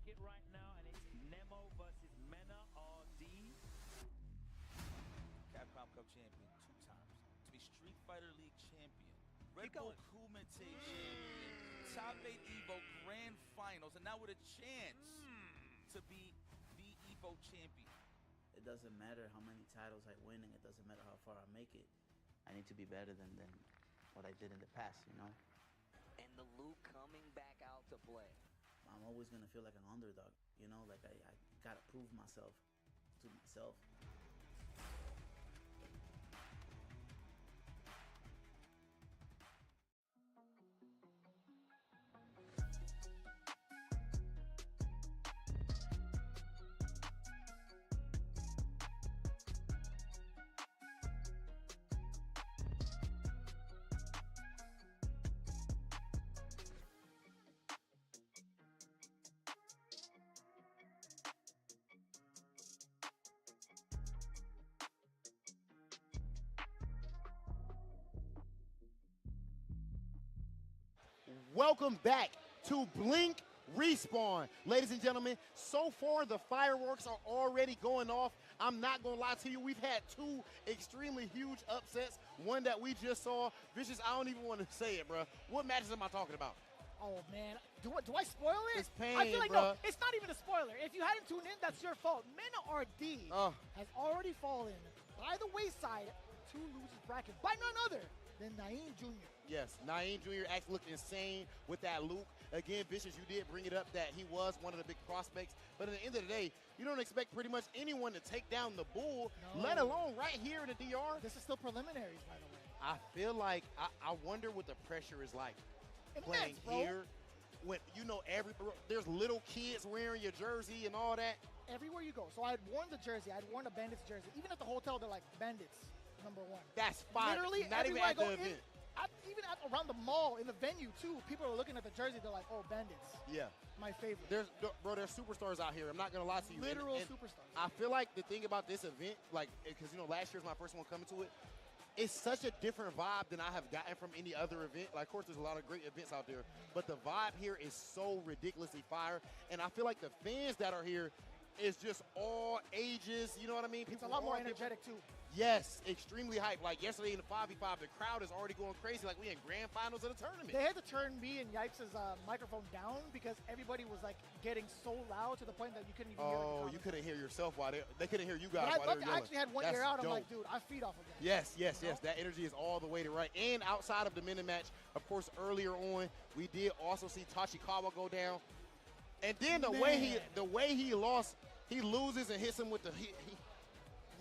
bracket right now, and it's Nemo versus Mena RD. Capcom Cup champion 2 times. To be Street Fighter League champion. Red Bull Kumite champion. Top 8 EVO Grand Finals. And now with a chance to be the EVO champion. It doesn't matter how many titles I win, and it doesn't matter how far I make it. I need to be better than what I did in the past, you know? And the Luke coming back out to play. I'm always gonna feel like an underdog, you know? Like I gotta prove myself to myself. Welcome back to Blink Respawn. Ladies and gentlemen, so far the fireworks are already going off. I'm not going to lie to you. We've had 2 extremely huge upsets. One that we just saw. Vicious, I don't even want to say it, bro. What matches am I talking about? Oh, man. Do I spoil it? It's pain, I feel like, bro. no, it's not even a spoiler. If you hadn't tuned in, that's your fault. Mena RD has already fallen by the wayside to losers bracket by none other than Naeem Jr. Yes, Naeem Jr. actually looked insane with that Luke. Again, Vicious, you did bring it up that he was one of the big prospects. But at the end of the day, you don't expect pretty much anyone to take down the Bull, let alone right here in the DR. This is still preliminaries, by the way. I feel like, I wonder what the pressure is like playing bro. here. When, you know, there's little kids wearing your jersey and all that. Everywhere you go. So I had worn the jersey. I had worn a Bandits jersey. Even at the hotel, they're like, Bandits, #1. That's fine. Literally, not even everywhere I at go the event. even around the mall, in the venue, too, people are looking at the jersey. They're like, oh, Bandits. Yeah. My favorite. There's superstars out here. I'm not going to lie to you. Literal And superstars. I feel like the thing about this event, like, because, you know, last year's my first one coming to it, it's such a different vibe than I have gotten from any other event. Like, of course, there's a lot of great events out there, but the vibe here is so ridiculously fire. And I feel like the fans that are here is just all ages. You know what I mean? It's a lot more energetic, too. Yes, extremely hype. Like yesterday in the 5v5, the crowd is already going crazy. Like we in grand finals of the tournament. They had to turn me and Yipes' microphone down because everybody was like getting so loud to the point that you couldn't even hear the Oh, you couldn't hear yourself while they couldn't hear you guys. But I actually had one ear out. I'm like, dude, I feed off of that. Yes. That energy is all the way to right. And outside of the Mena match, of course, earlier on, we did also see Tachikawa go down. And then the way he lost, he loses and hits him with the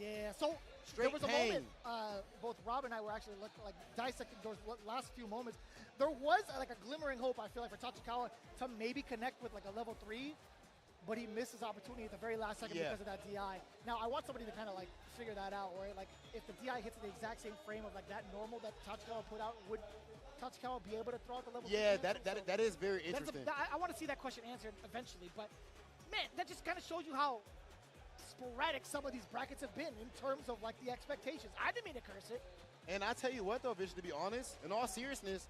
Yeah. So straight there was a pain. moment. Both Rob and I were actually like dissecting those last few moments. There was like a glimmering hope, I feel like, for Tachikawa to maybe connect with like a level 3, but he missed his opportunity at the very last second because of that DI. Now I want somebody to kind of like figure that out, where like if the DI hits the exact same frame of like that normal that Tachikawa put out, would Tachikawa be able to throw out the level 3? Yeah, that is very interesting. I want to see that question answered eventually, but man, that just kind of shows you how sporadic some of these brackets have been in terms of like the expectations. I didn't mean to curse it. And I tell you what though, Vish, to be honest, in all seriousness,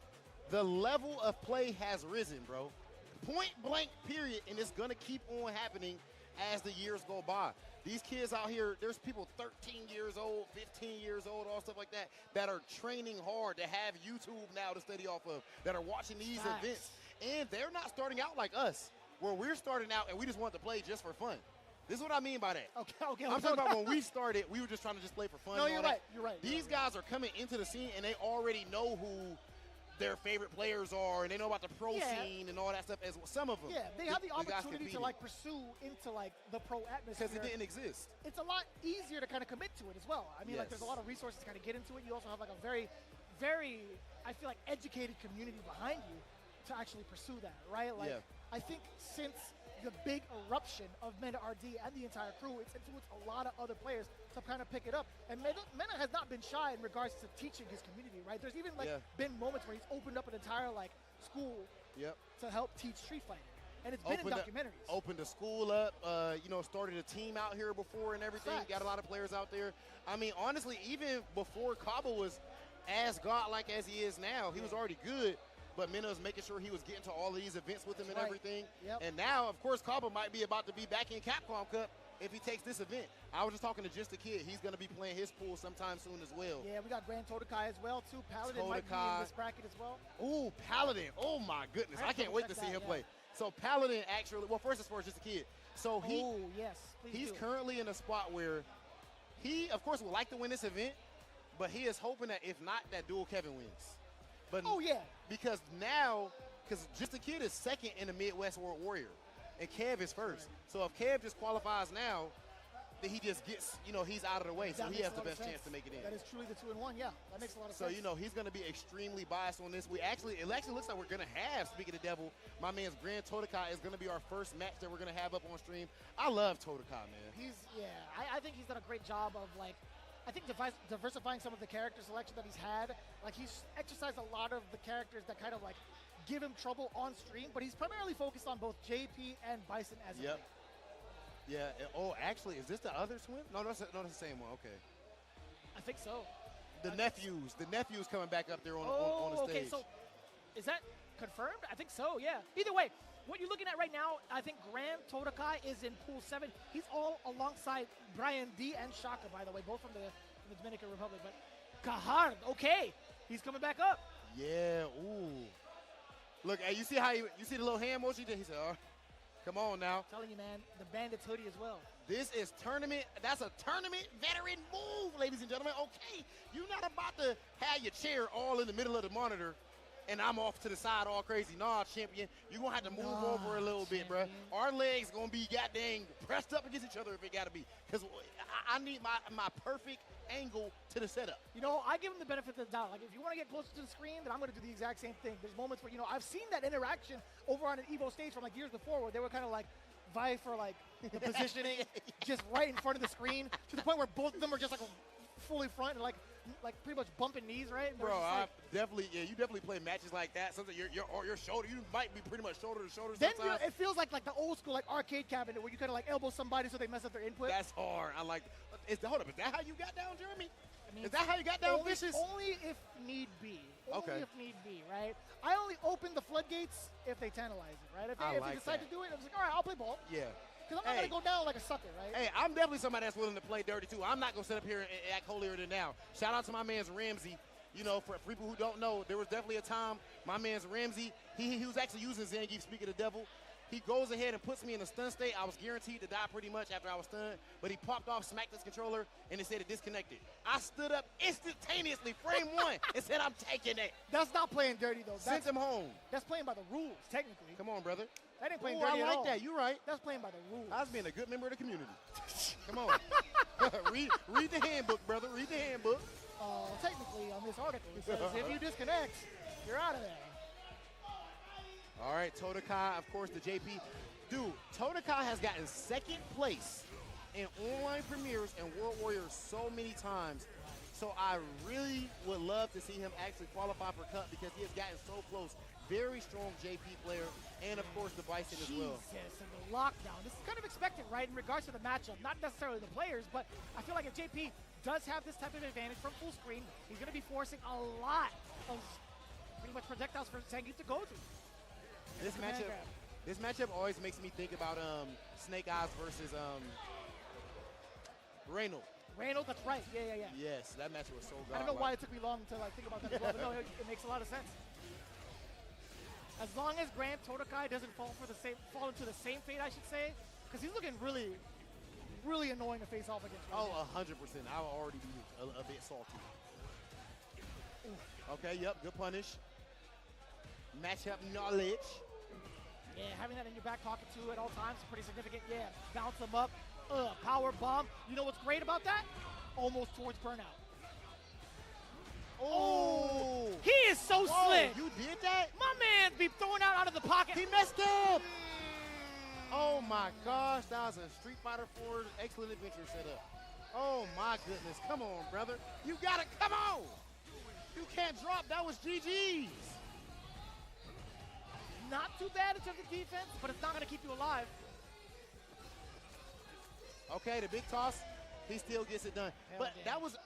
the level of play has risen, bro. Point blank, period, and it's gonna keep on happening as the years go by. These kids out here, there's people 13 years old, 15 years old, all stuff like that are training hard, that have YouTube now to study off of, that are watching these events. And they're not starting out like us, where we're starting out and we just want to play just for fun. This is what I mean by that. Okay. I'm talking about when we started, we were just trying to just play for fun. No, you're right. These guys are coming into the scene and they already know who their favorite players are, and they know about the pro scene and all that stuff as well. Some of them. Yeah, they have the opportunity to like pursue into like the pro atmosphere. Because it didn't exist. It's a lot easier to kind of commit to it as well. I mean, like there's a lot of resources to kind of get into it. You also have like a very, very, I feel like, educated community behind you to actually pursue that, right? Like, I think since the big eruption of Mena RD and the entire crew, it's influenced a lot of other players to kind of pick it up. And Mena has not been shy in regards to teaching his community, right? There's even like been moments where he's opened up an entire like school to help teach Street Fighter. And it's been in documentaries. Opened a school up, started a team out here before and everything. Facts. Got a lot of players out there. I mean, honestly, even before Cabo was as godlike as he is now, he was already good. but Mena was making sure he was getting to all of these events with him and Right. everything. Yep. And now, of course, Kaba might be about to be back in Capcom Cup if he takes this event. I was just talking to Just a Kid. He's going to be playing his pool sometime soon as well. Yeah, we got Grand Todokai as well, too. Paladin might be Todokai. in this bracket as well. Ooh, Paladin. Oh, my goodness. I have I to can't wait to check see that, him yeah. play. So Paladin actually, well, first as far as Just a Kid. So Oh, yes. Please he's do. currently in a spot where he, of course, would like to win this event, but he is hoping that if not, that Dual Kevin wins. But Oh, yeah. because now, because Just a Kid is second in the Midwest World Warrior, and Kev is first. So if Kev just qualifies now, then he just gets, he's out of the way. So That he makes has a the lot of best chance sense. to make it in. That is truly the 2-in-1. Yeah, that makes a lot of So, sense. he's going to be extremely biased on this. It actually looks like we're going to have, speaking of Devil, my man's Grand Todokai is going to be our first match that we're going to have up on stream. I love Todokai, man. I think he's done a great job of, like, I think diversifying some of the character selection that he's had. Like, he's exercised a lot of the characters that kind of, like, give him trouble on stream, but he's primarily focused on both JP and Bison as of Yep. late. Yeah. Oh, actually, is this the other swim? No, that's the same one. Okay. I think so. The nephews coming back up there on the okay, stage. so is that confirmed? I think so, yeah. Either way, what you're looking at right now, I think Grand Todokai is in Pool 7. He's all alongside Brian D and Shaka, by the way, both from the Dominican Republic. But Kahard, okay, he's coming back up. Yeah. Ooh. Look, hey, you see the little hand motion? He said, "Oh, come on now." I'm telling you, man, the Bandits hoodie as well. This is tournament. That's a tournament veteran move, ladies and gentlemen. Okay, you're not about to have your chair all in the middle of the monitor, and I'm off to the side all crazy. Nah, champion, you're gonna have to move over a little bit, bruh. Our legs gonna be goddamn pressed up against each other if it gotta be, because I need my perfect angle to the setup. I give him the benefit of the doubt. Like, if you want to get closer to the screen, then I'm going to do the exact same thing. There's moments where, I've seen that interaction over on an EVO stage from, like, years before where they were kind of, like, vie for, like, the positioning just right in front of the screen to the point where both of them are just, like, fully front and, like pretty much bumping knees, right? And they're Bro, just, like, you definitely play matches like that. Something your shoulder, you might be pretty much shoulder to shoulder then sometimes. it feels like the old school, like, arcade cabinet where you kind of, like, elbow somebody so they mess up their input. That's hard. I like. Hold up, is that how you got down, Jeremy? I mean, Is that how you got down, only, Vicious? Only if need be. Okay. Only if need be, right? I only open the floodgates if they tantalize it, right? If I they like decide that. to do it, I'm just like, all right, I'll play ball. Yeah. Because I'm not going to go down like a sucker, right? Hey, I'm definitely somebody that's willing to play dirty too. I'm not gonna sit up here and act holier than now. Shout out to my man's Ramsey. For people who don't know, there was definitely a time my man's Ramsey, he was actually using Zangief, speaking of the devil. He goes ahead and puts me in a stun state. I was guaranteed to die pretty much after I was stunned, but he popped off, smacked his controller, and it said it disconnected. I stood up instantaneously, frame one, and said, I'm taking it. That's not playing dirty, though. Sent him home. That's playing by the rules, technically. Come on, brother. That ain't playing Ooh, dirty I at like all. that. You're right. That's playing by the rules. I was being a good member of the community. Come on. read the handbook, brother. Read the handbook. Technically, on this article, it says if you disconnect, you're out of there. All right, Todokai, of course, the JP. Dude, Todokai has gotten second place in online premieres and World Warriors so many times. So I really would love to see him actually qualify for Cup because he has gotten so close. Very strong JP player, and of course the Bison as well. Jesus, and the lockdown. This is kind of expected, right, in regards to the matchup. Not necessarily the players, but I feel like if JP does have this type of advantage from full screen, he's going to be forcing a lot of pretty much projectiles for Zangief to go to. This matchup always makes me think about Snake Eyes versus Reynolds. Reynolds, that's right. Yeah. Yes, that matchup was so good. I don't know why it took me long to think about that as well, but no, it makes a lot of sense. As long as Grand Todokai doesn't fall into the same fate, I should say, because he's looking really, really annoying to face off against. Right now. 100%. I would already be a bit salty. Okay, yep, good punish. Matchup knowledge. Yeah, having that in your back pocket too at all times is pretty significant. Yeah, bounce them up. Power bomb. You know what's great about that? Almost towards burnout. Oh! He is so slick. You did that? My man be throwing out of the pocket. He messed up. Oh my gosh, that was a Street Fighter 4 excellent adventure setup. Oh my goodness, come on, brother. You gotta, come on. You can't drop, that was GG's. Not too bad in terms of defense, but it's not gonna keep you alive. Okay, the big toss, he still gets it done. Hell But yeah. that was,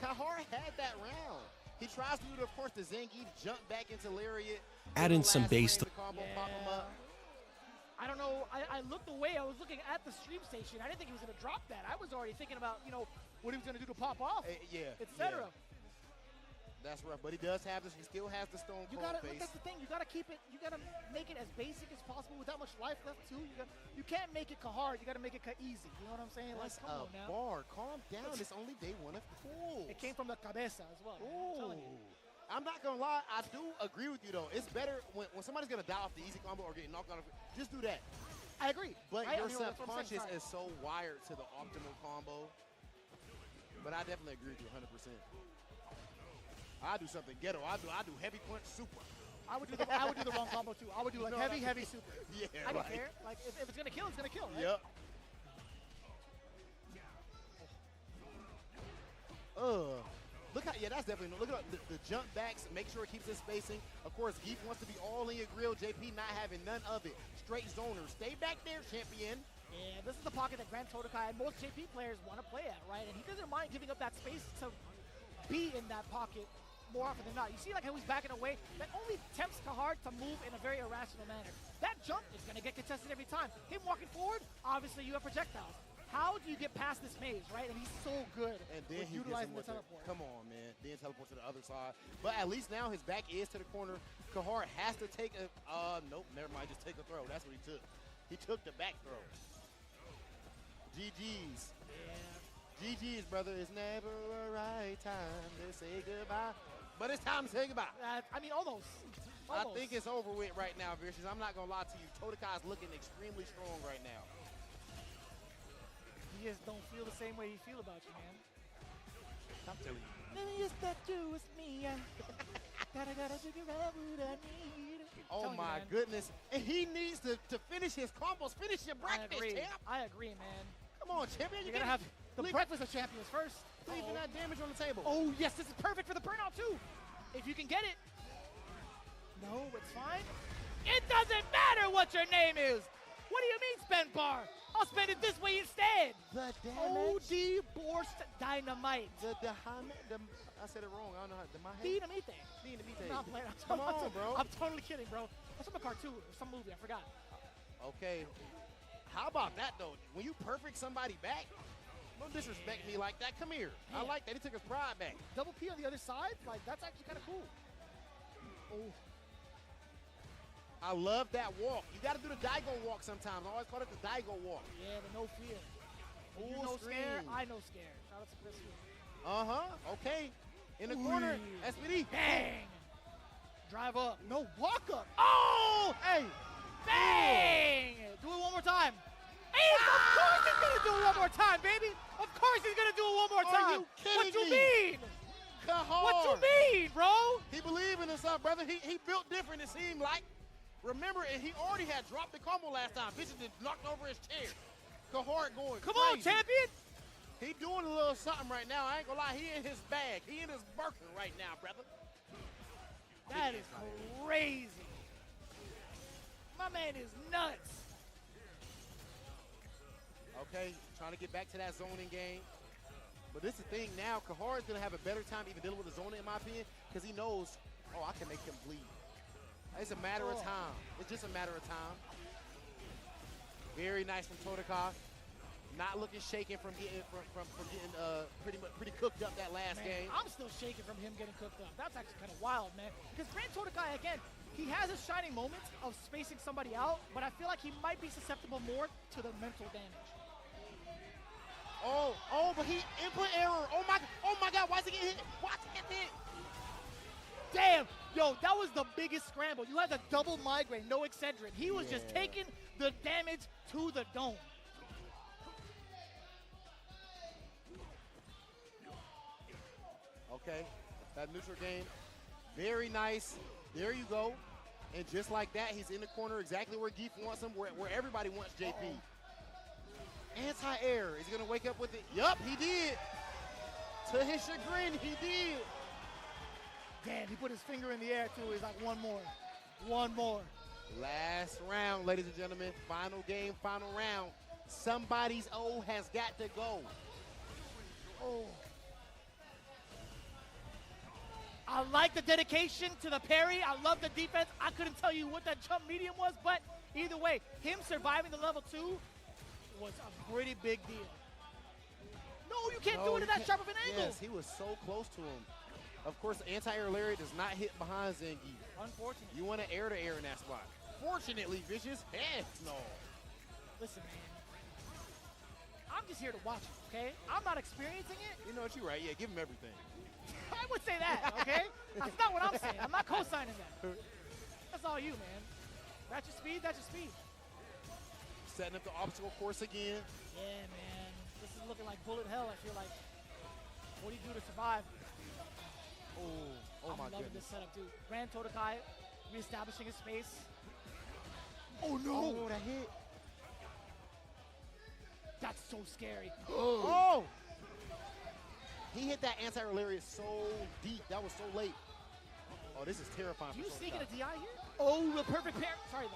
Kahar had that round. He tries to do, of course, the Zangief jump back into lariat. Add in some Last base frame, the combo, pop him up. I don't know. I looked away. I was looking at the stream station. I didn't think he was going to drop that. I was already thinking about, what he was going to do to pop off, Yeah. etc. yeah. That's rough, but he does have this. He still has the Stone You Cold gotta look. face. That's the thing. You gotta keep it. You gotta make it as basic as possible with that much life left too. You can't make it hard. You gotta make it easy. You know what I'm saying? That's like, come on a now. bar. Calm down. It's only day one of pools. It came from the cabeza as well. Man. I'm telling you. I'm not gonna lie. I do agree with you though. It's better when somebody's gonna die off the easy combo or get knocked out. Just do that. I agree. But right? your that's what I'm saying. subconscious is so wired to the optimal combo. But I definitely agree with you 100%. I do something ghetto. I do heavy punch super. I would do the wrong combo too. I would do like heavy super. Yeah, I don't right. care. Like if it's gonna kill, it's gonna kill. Right? Yep. Look how, yeah, that's definitely, look at the jump backs, make sure it keeps his spacing. Of course, Geef wants to be all in your grill, JP not having none of it. Straight zoner, stay back there, champion. Yeah, this is the pocket that Grand Todokai and most JP players want to play at, right? And he doesn't mind giving up that space to be in that pocket more often than not. You see like how he's backing away? That only tempts Kahard to move in a very irrational manner. That jump is going to get contested every time. Him walking forward, obviously you have projectiles. How do you get past this maze, right? And he's so good And then with he utilizing gets the him with teleport. Come on, man. Then teleport to the other side. But at least now his back is to the corner. Kahard has to take a, nope, never mind. Just take a throw. That's what he took. He took the back throw. GG's. Yeah. GG's, brother. It's never a right time to say goodbye. But it's time to say goodbye. I mean, almost. I think it's over with right now, Vicious. I'm not going to lie to you. Todokai is looking extremely strong right now. You just don't feel the same way you feel about you, man. I'm telling you. Let me just that you with me. Gotta figure out what I need. Oh, my goodness. And he needs to finish his combos. Finish your breakfast, champ. I agree, man. Come on, champion. You're going to have the breakfast of champions first. Leaving that damage on the table. Oh, yes, this is perfect for the burnout, too. If you can get it. No, it's fine. It doesn't matter what your name is. What do you mean, spend bar? I'll spend it this way instead. The damage. OD Borst Dynamite. I said it wrong. I don't know how. Dynamite. Dynamite. No, I'm playing. Come on, bro. I'm totally kidding, bro. That's from a cartoon or some movie. I forgot. Okay. How about that, though? When you perfect somebody back, don't disrespect me like that. Come here. I Man. like that. He took his pride back. Double P on the other side, like that's actually kind of cool. Oh, I love that walk. You got to do the Daigo walk sometimes. I always call it the Daigo walk. yeah, the no fear. Full You know screen. scare, I know scare. Shout out to Chris here. Okay. In the corner, Ooh. SPD. Bang! Drive up. No, walk up. Oh! Hey! Bang! Do it one more time. Hey, of course he's gonna do it one more time, baby. Of course he's gonna do it one more Are time. you kidding What you me? mean? Kahard. What you mean, bro? He believed in himself, brother. He built different, it seemed like. Remember, and he already had dropped the combo last time. Vicious just knocked over his chair. Kahard going Come on, crazy. champion. He doing a little something right now. I ain't gonna lie. He in his bag. He in his Birkin right now, brother. That is crazy. My man is nuts. Okay, trying to get back to that zoning game. But this is the thing now. Kahard's gonna have a better time even dealing with the zoning, in my opinion, because he knows, oh, I can make him bleed. It's a matter of time. It's just a matter of time. Very nice from Todokai. Not looking shaken from getting pretty cooked up that last Man, game. I'm still shaking from him getting cooked up. That's actually kind of wild, man. Because Grand Todokai, again, he has his shining moments of spacing somebody out, but I feel like he might be susceptible more to the mental damage. Oh, but he input error. Oh my God, why is he getting hit? Why is he getting hit? Damn, yo, that was the biggest scramble. You had the double migraine, no Excedrin. He was just taking the damage to the dome. Okay, that neutral game, very nice. There you go. And just like that, he's in the corner exactly where Geef wants him, where everybody wants JP. Anti-air. Is he going to wake up with it? Yup, he did. To his chagrin, he did. Damn, he put his finger in the air, too. He's like, one more. One more. Last round, ladies and gentlemen. Final game, final round. Somebody's O has got to go. Oh. I like the dedication to the parry. I love the defense. I couldn't tell you what that jump medium was, but either way, him surviving the level 2 was a pretty big deal. No, you can't do it at that sharp of an angle. Yes, he was so close to him. Of course, the anti-air lariat does not hit behind Zangief. Unfortunate. You want to air-to-air in that spot. Fortunately, Vicious, heck no. Listen, man. I'm just here to watch it, okay? I'm not experiencing it. You know what, you're right. Yeah, give him everything. I would say that, okay? That's not what I'm saying. I'm not co-signing that. That's all you, man. That's your speed, that's your speed. Setting up the obstacle course again. Yeah, man. This is looking like bullet hell, I feel like. What do you do to survive? Oh I'm my loving goodness. this setup, dude. Grand Totokai reestablishing his space. Oh no! Oh, that hit. That's so scary. Oh! He hit that anti-air lariat so deep. That was so late. Oh, this is terrifying. Do you for sneak in a Totokai. DI here? Oh, the perfect parry. Sorry,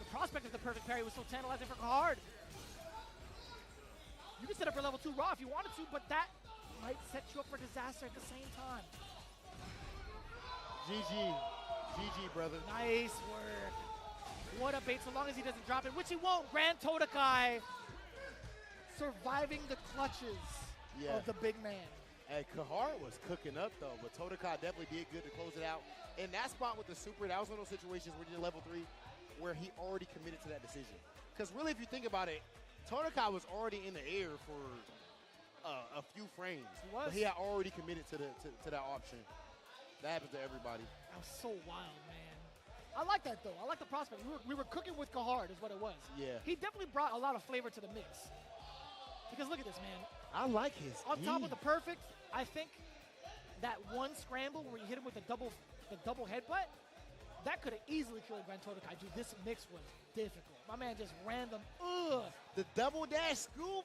the prospect of the perfect parry was so tantalizing for Hard. You can set up for level 2 raw if you wanted to, but that might set you up for disaster at the same time. GG. GG, brother. Nice work. What a bait, so long as he doesn't drop it, which he won't. Grand Totokai surviving the clutches of the big man. And Kahar was cooking up, though, but Totokai definitely did good to close it out. In that spot with the super, that was one of those situations where he did level 3 where he already committed to that decision. Because really, if you think about it, Totokai was already in the air for a few frames. But he had already committed to that option. That happens to everybody. That was so wild, man. I like that, though. I like the prospect. We were cooking with Kahard is what it was. Yeah. He definitely brought a lot of flavor to the mix. Because look at this, man. I like his On top of the perfect, I think that one scramble where you hit him with the double headbutt, that could have easily killed Grand Totokai. Dude, this mix was difficult. My man just random. The double dash scoop.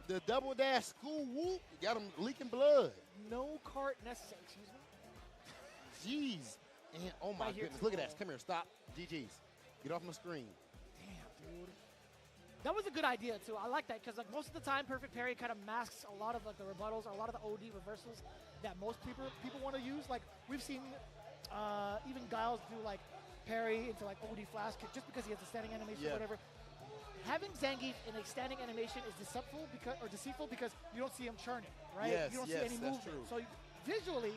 The double dash school whoop. Got him leaking blood. No cart necessary. Excuse me. Jeez. And oh my goodness. Look at that. Come here. Stop. GG's. Get off my screen. Damn, dude. That was a good idea, too. I like that because like, most of the time, Perfect Parry kind of masks a lot of like the rebuttals or a lot of the OD reversals that most people want to use. Like, we've seen even Giles do like parry into like OD flash kick just because he has a standing animation or whatever. Having Zangief in a standing animation is deceitful because you don't see him churning, right? Yes, you don't see any movement. True. So visually,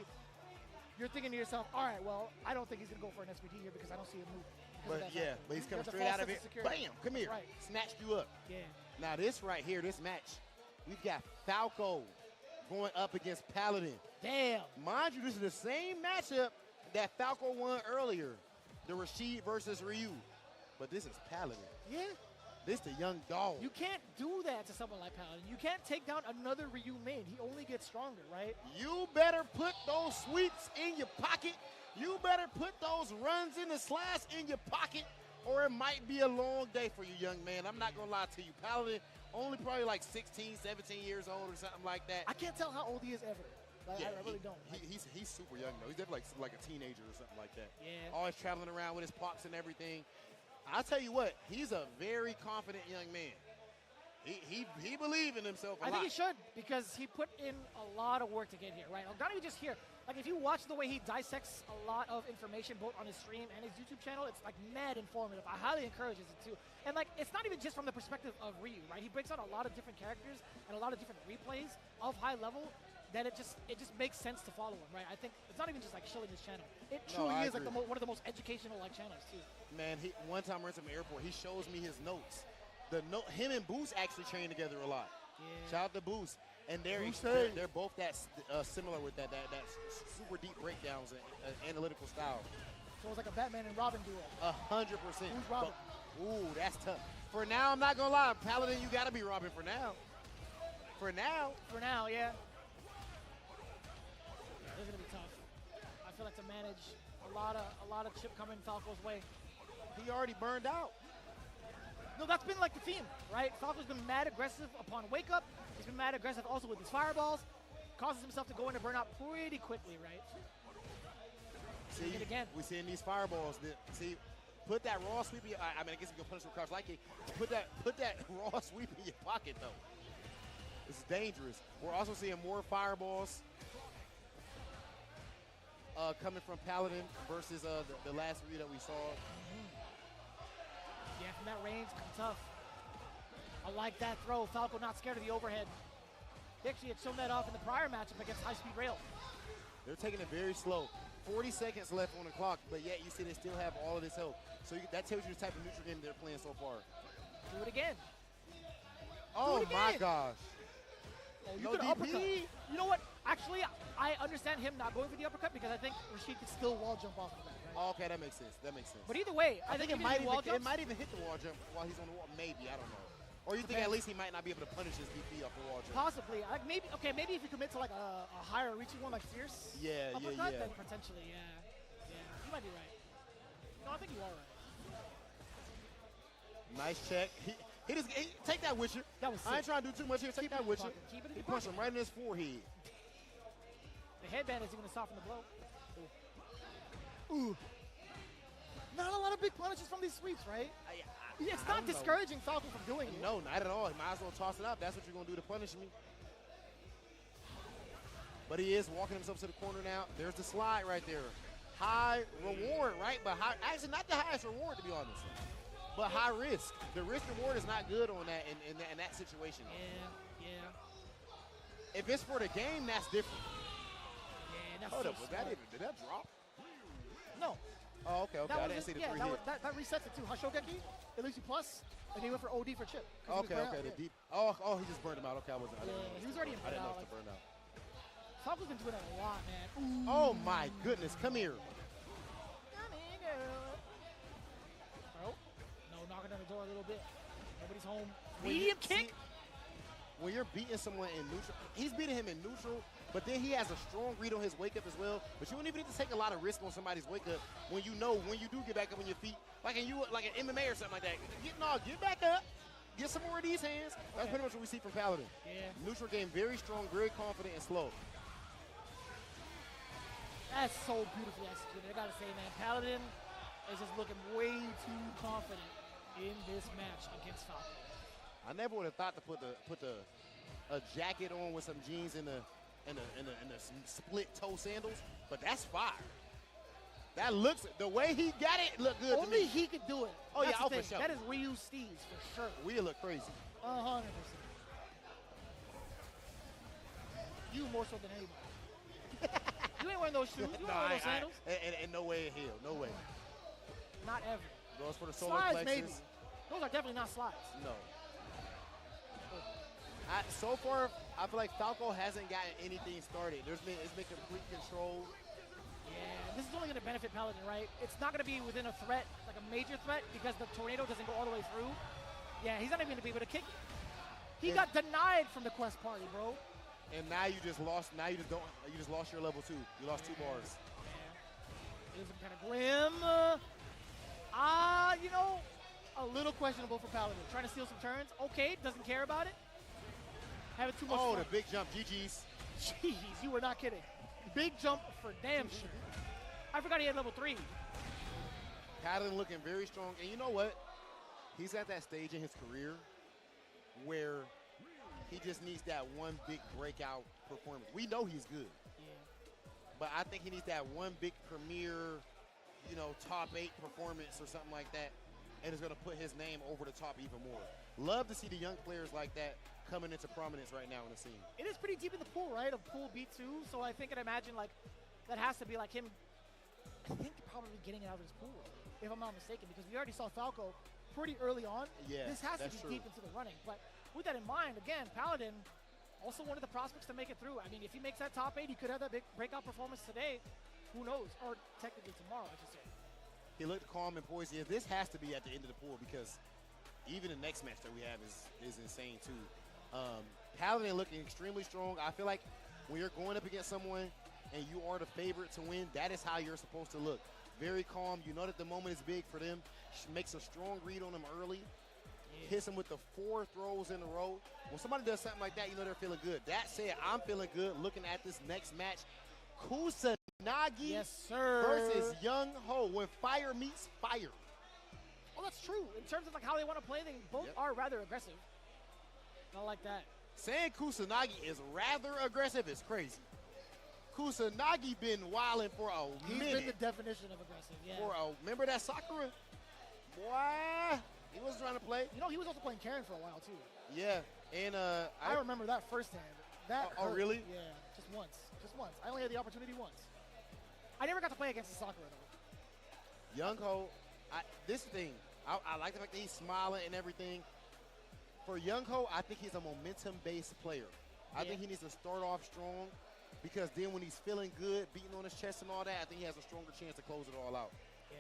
you're thinking to yourself, all right, well, I don't think he's going to go for an SPT here because I don't see him move. But yeah, but he's coming straight out of it. Bam! Come here. Right. Snatched you up. Yeah. Now this right here, this match, we've got Falco going up against Paladin. Damn. Mind you, this is the same matchup that Falco won earlier, the Rashid versus Ryu. But this is Paladin. Yeah. This the young dog. You can't do that to someone like Paladin. You can't take down another Ryu main. He only gets stronger, right? You better put those sweeps in your pocket. You better put those runs in the slash in your pocket, or it might be a long day for you, young man. I'm not going to lie to you. Paladin, only probably like 16, 17 years old or something like that. I can't tell how old he is ever. Like, Yeah, I really don't. He's super young, though. He's definitely like a teenager or something like that. Yeah. Always traveling around with his pops and everything. I'll tell you what, he's a very confident young man. He believes in himself a lot. I think he should because he put in a lot of work to get here, right? Not even just here. Like, if you watch the way he dissects a lot of information both on his stream and his YouTube channel, it's, like, mad informative. I highly encourage it, too. And, like, it's not even just from the perspective of Ryu, right? He breaks out a lot of different characters and a lot of different replays of high level that it just makes sense to follow him, right? I think it's not even just, like, shilling his channel. It truly is, like, one of the most educational, like, channels, too. Man, one time we're in some airport, he shows me his notes. Him and Boost actually train together a lot. Yeah. Shout out to Boost. And they're both that similar with that super deep breakdowns and analytical style. So it's like a Batman and Robin duo. 100%. Who's Robin? Ooh, that's tough. For now, I'm not gonna lie, Paladin, you gotta be Robin for now. For now. For now, yeah. It's gonna be tough. I feel like to manage a lot of chip coming Falco's way. He already burned out. No, that's been like the theme, right? Falco's been mad aggressive upon wake up. He's been mad aggressive also with his fireballs. Causes himself to go into burnout pretty quickly, right? See, again. we're seeing these fireballs. See, put that raw sweep in your, I mean, I guess you can punish with cards like it. Put that raw sweep in your pocket, though. This is dangerous. We're also seeing more fireballs. coming from Paladin versus the last three that we saw. Yeah, from that range, tough. I like that throw. Falco not scared of the overhead. He actually had shown that off in the prior matchup against High Speed Rail. They're taking it very slow. 40 seconds left on the clock, but yet you see they still have all of this health. So that tells you the type of neutral game they're playing so far. Do it again. Oh it my again. gosh. Oh, you No could DP. uppercut. You know what? Actually, I understand him not going for the uppercut because I think Rashid could still wall jump off of that. Right? Oh, okay, that makes sense. That makes sense. But either way, I think it even might if he wall even, it jumps, might even hit the wall jump while he's on the wall. Maybe, I don't know. Or you think at least he might not be able to punish his DP off the wall jump? possibly. Like maybe if you commit to like a higher reaching one like Fierce uppercut, then potentially, yeah. You might be right. No, I think you are right. Nice check. He just take that with you. That was I ain't sick. trying to do too much here. Take that with you. Keep it in He your punched pocket. him right in his forehead. The headband isn't going to soften the blow. Ooh. Not a lot of big punishes from these sweeps, right? It's not discouraging Falco from doing it. No, not at all. He might as well toss it up. That's what you're going to do to punish me. But he is walking himself to the corner now. There's the slide right there. High reward, right? But actually not the highest reward, to be honest. But high risk. The risk reward is not good on that in that situation. Yeah. If it's for the game, that's different. Yeah, that's Hold so up, smart. did that drop? No. Oh, okay. That I was didn't see the yeah, three that, hit. that resets it too. Hashogeki, it leaves you plus, and he went for OD for chip. 'cause he was burnt out, The yeah. deep. Oh, he just burned him out. Okay, I didn't Yeah, know. he was already in I didn't know burnout, it's the burnout. Falco's been doing that a lot, man. Ooh. Oh my goodness, come here. Bro, no, knocking on the door a little bit. Nobody's home. When Medium you- kick. see, when you're beating someone in neutral, he's beating him in neutral, but then he has a strong read on his wake up as well. But you don't even need to take a lot of risk on somebody's wake up when you know when you do get back up on your feet, like an MMA or something like that. Get back up. Get some more of these hands. That's pretty much what we see from Paladin. Yeah. Neutral game, very strong, very confident, and slow. That's so beautifully executed. I gotta say, man, Paladin is just looking way too confident in this match against Falco. I never would have thought to put a jacket on with some jeans and the split toe sandals, but that's fire. That looks, the way he got it looked good to Only me. he could do it. Oh, That's yeah, the oh, for thing. sure. That is Ryu Steez for sure. We look crazy. 100%. You more so than anybody. You ain't wearing those shoes. You ain't wearing those sandals. And no way in hell, no way. Not ever. Goes for the solar Slides, plexus. maybe. Those are definitely not slides. No. So far, I feel like Falco hasn't gotten anything started. It's been complete control. Yeah, this is only going to benefit Paladin, right? It's not going to be within a threat, like a major threat, because the tornado doesn't go all the way through. Yeah, he's not even going to be able to kick it. He got denied from the Quest party, bro. And now you just lost. Now you just lost your level 2. You lost 2 bars. Yeah. It was kind of grim. You know, a little questionable for Paladin. Trying to steal some turns. Okay, doesn't care about it. Having too much Oh, fun. the big jump. GG's. Jeez, you were not kidding. Big jump for damn sure. I forgot he had level 3. Paladin looking very strong. And you know what? He's at that stage in his career where he just needs that one big breakout performance. We know he's good. Yeah. But I think he needs that one big premier, top 8 performance or something like that. And it's going to put his name over the top even more. Love to see the young players like that coming into prominence right now in the scene. It is pretty deep in the pool, right? Of pool B2. So I think and imagine like that has to be like him. I think probably getting it out of his pool, if I'm not mistaken, because we already saw Falco pretty early on. Yeah, this has to that's be true. deep into the running. But with that in mind, again, Paladin, also one of the prospects to make it through. I mean, if he makes that top 8, he could have that big breakout performance today. Who knows? Or technically tomorrow, I should say. He looked calm and poised. Yeah, this has to be at the end of the pool because even the next match that we have is insane too. Paladin looking extremely strong. I feel like when you're going up against someone and you are the favorite to win, that is how you're supposed to look. Very calm. You know that the moment is big for them. Makes a strong read on them early. Yeah. Hits them with the 4 throws in a row. When somebody does something like that, you know they're feeling good. That said, I'm feeling good looking at this next match. Kusanagi Yes, sir. versus Young Ho when fire meets fire. Oh, that's true. In terms of like how they want to play, they both Yep. are rather aggressive. I like that. Saying Kusanagi is rather aggressive is crazy. Kusanagi been wilding for a He's minute. been the definition of aggressive, yeah. Remember that Sakura? Boy, he was trying to play. You know, he was also playing Karen for a while, too. Yeah, and I remember that firsthand. That Oh, hurt. really? Yeah, just once. Just once. I only had the opportunity once. I never got to play against the Sakura, though. Young Ho, this thing, I like the fact that he's smiling and everything. For Young Ho, I think he's a momentum-based player. I think he needs to start off strong because then when he's feeling good, beating on his chest and all that, I think he has a stronger chance to close it all out. Yeah.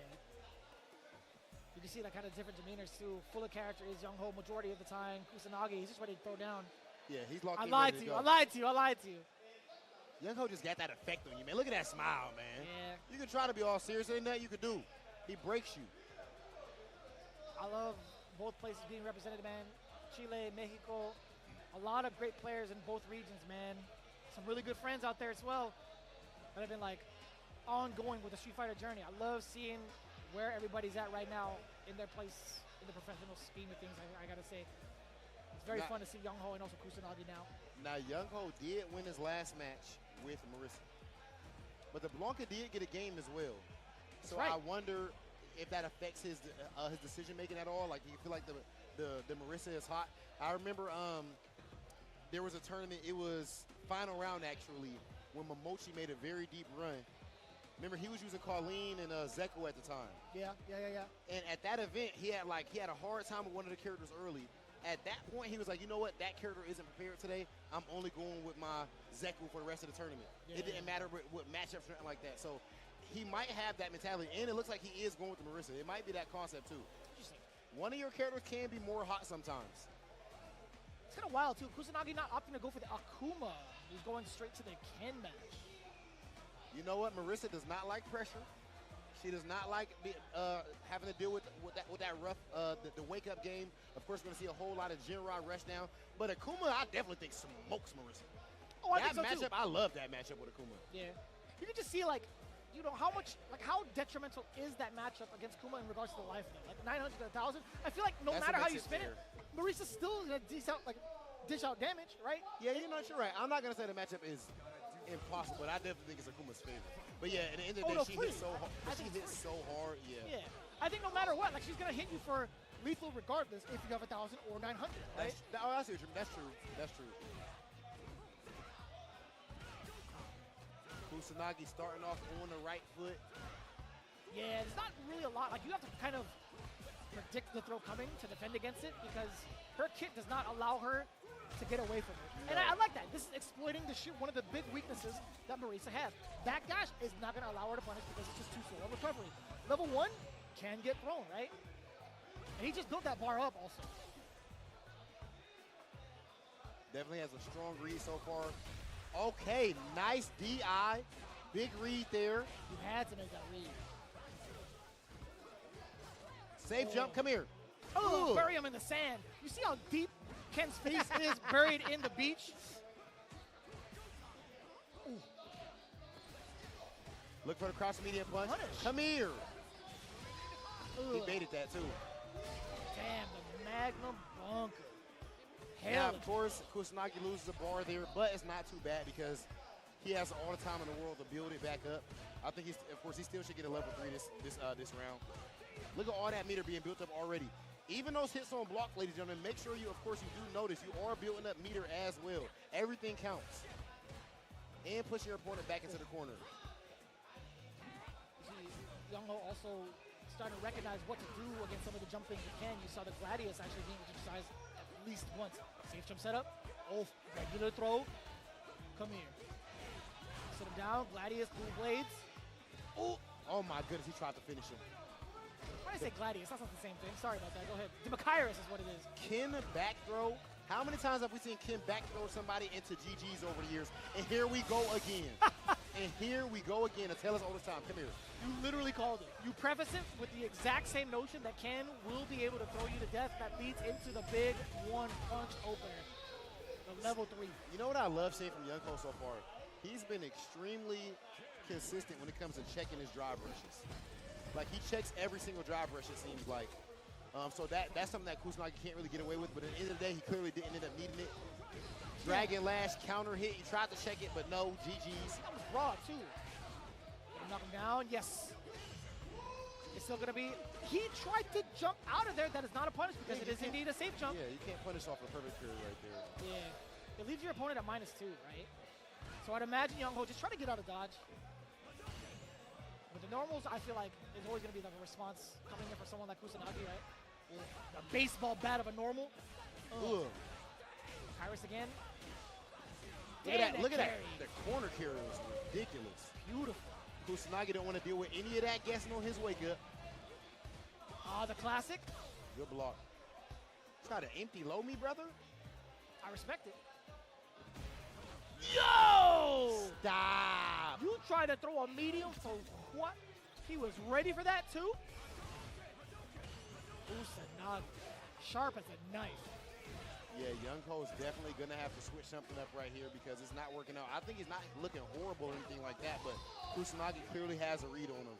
You can see that kind of different demeanors, too. Full of character is Young Ho majority of the time. Kusanagi, he's just ready to throw down. Yeah, he's locked I in. lied to you. I lied to you. I lied to you. Young Ho just got that effect on you, man. Look at that smile, man. Yeah. You can try to be all serious. Ain't nothing you can do. He breaks you. I love both places being represented, man. Chile, Mexico. A lot of great players in both regions, man. Some really good friends out there as well that have been, like, ongoing with the Street Fighter journey. I love seeing where everybody's at right now in their place in the professional scheme of things, I got to say. It's very fun to see Young Ho and also Kusanagi now. Now, Young Ho did win his last match with Marissa. But the Blanca did get a game as well. So right. I wonder if that affects his decision-making at all. Like, do you feel like the Marissa is hot? I remember there was a tournament. It was final round, actually, when Momochi made a very deep run. Remember, he was using Colleen and Zeko at the time. Yeah. And at that event, he had a hard time with one of the characters early. At that point, he was like, you know what? That character isn't prepared today. I'm only going with my Zeku for the rest of the tournament. Yeah. It didn't matter what matchups or anything like that. So he might have that mentality. And it looks like he is going with the Marissa. It might be that concept, too. One of your characters can be more hot sometimes. It's kind of wild, too. Kusanagi not opting to go for the Akuma. He's going straight to the Ken match. You know what? Marissa does not like pressure. She does not like having to deal with that rough, the wake-up game. Of course, we're going to see a whole lot of Jinra rush down. But Akuma, I definitely think smokes Marissa. Oh, I that think so matchup, too. I love that matchup with Akuma. Yeah. You can just see, like, you know, how detrimental is that matchup against Kuma in regards to the life though? Like 900 to 1,000. I feel like no That's matter what how you makes spin it it, Marissa's still gonna dish out damage, right? Yeah, you know, you're right. I'm not going to say the matchup is impossible, but I definitely think it's Akuma's favorite. But yeah, at the end of the day, she hits so hard. She hits so hard, yeah. Yeah. I think no matter what, like, she's gonna hit you for lethal regardless if you have 1,000 or 900, right? I see what you mean. That's true. That's true. Kusanagi starting off on the right foot. Yeah, there's not really a lot. Like, you have to kind of predict the throw coming to defend against it because her kit does not allow her to get away from it. And I like that. This is exploiting one of the big weaknesses that Marisa has. Backdash is not going to allow her to punish because it's just too slow on recovery. Level 1 can get thrown, right? And he just built that bar up also. Definitely has a strong read so far. Okay, nice DI. Big read there. You had to make that read. Safe jump, come here. Oh, bury him in the sand. You see how deep Ken's face is buried in the beach? Ooh. Look for the cross medium punch. Punish. Come here. Ugh. He baited that too. Damn, the Magnum Bunker. Now, Hell, of course, Kusanagi loses a bar there, but it's not too bad because he has all the time in the world to build it back up. I think, of course, he still should get a level 3 this round. Look at all that meter being built up already. Even those hits on block, ladies and gentlemen, make sure you, of course, you do notice you are building up meter as well. Everything counts. And pushing your opponent back into the corner. Young Ho also starting to recognize what to do against some of the jumping he can. You saw the Gladius actually being exercised at least once. Safe jump setup. Oh, regular throw. Come here. Sit him down. Gladius, blue blades. Oh my goodness, he tried to finish him. Why did I say Gladius? That's not the same thing. Sorry about that. Go ahead. Demokairos is what it is. Ken back throw. How many times have we seen Ken back throw somebody into GGs over the years? And here we go again. And here we go again. To tell us all this time. Come here. You literally called it. You preface it with the exact same notion that Ken will be able to throw you to death. That leads into the big one-punch opener. The level 3. You know what I love seeing from Young Ho so far? He's been extremely consistent when it comes to checking his drive rushes. Like, he checks every single drive rush, it seems like. So that's something that Kusanagi can't really get away with, but at the end of the day, he clearly didn't end up needing it. Dragon Lash counter hit. He tried to check it, but no. GG's. That was broad, too. Gonna knock him down. Yes. It's still going to be. He tried to jump out of there. That is not a punish because it is indeed a safe jump. Yeah, you can't punish off a perfect parry right there. Yeah. It leaves your opponent at -2, right? So I'd imagine Young Ho just try to get out of dodge. With the normals, I feel like there's always going to be like a response coming in for someone like Kusanagi, right? A baseball bat of a normal. Ugh. Kyrus again. Look at that. Look at that. carry. The corner carry was ridiculous. Beautiful. Kusanagi don't want to deal with any of that guessing on his wake up. Ah, the classic. Good block. Try to empty low me, brother. I respect it. Yo! Stop. You tried to throw a medium for what? He was ready for that too? Kusanagi. Sharp as a knife. Yeah, Young Ho is definitely going to have to switch something up right here because it's not working out. I think he's not looking horrible or anything like that, but Kusanagi clearly has a read on him.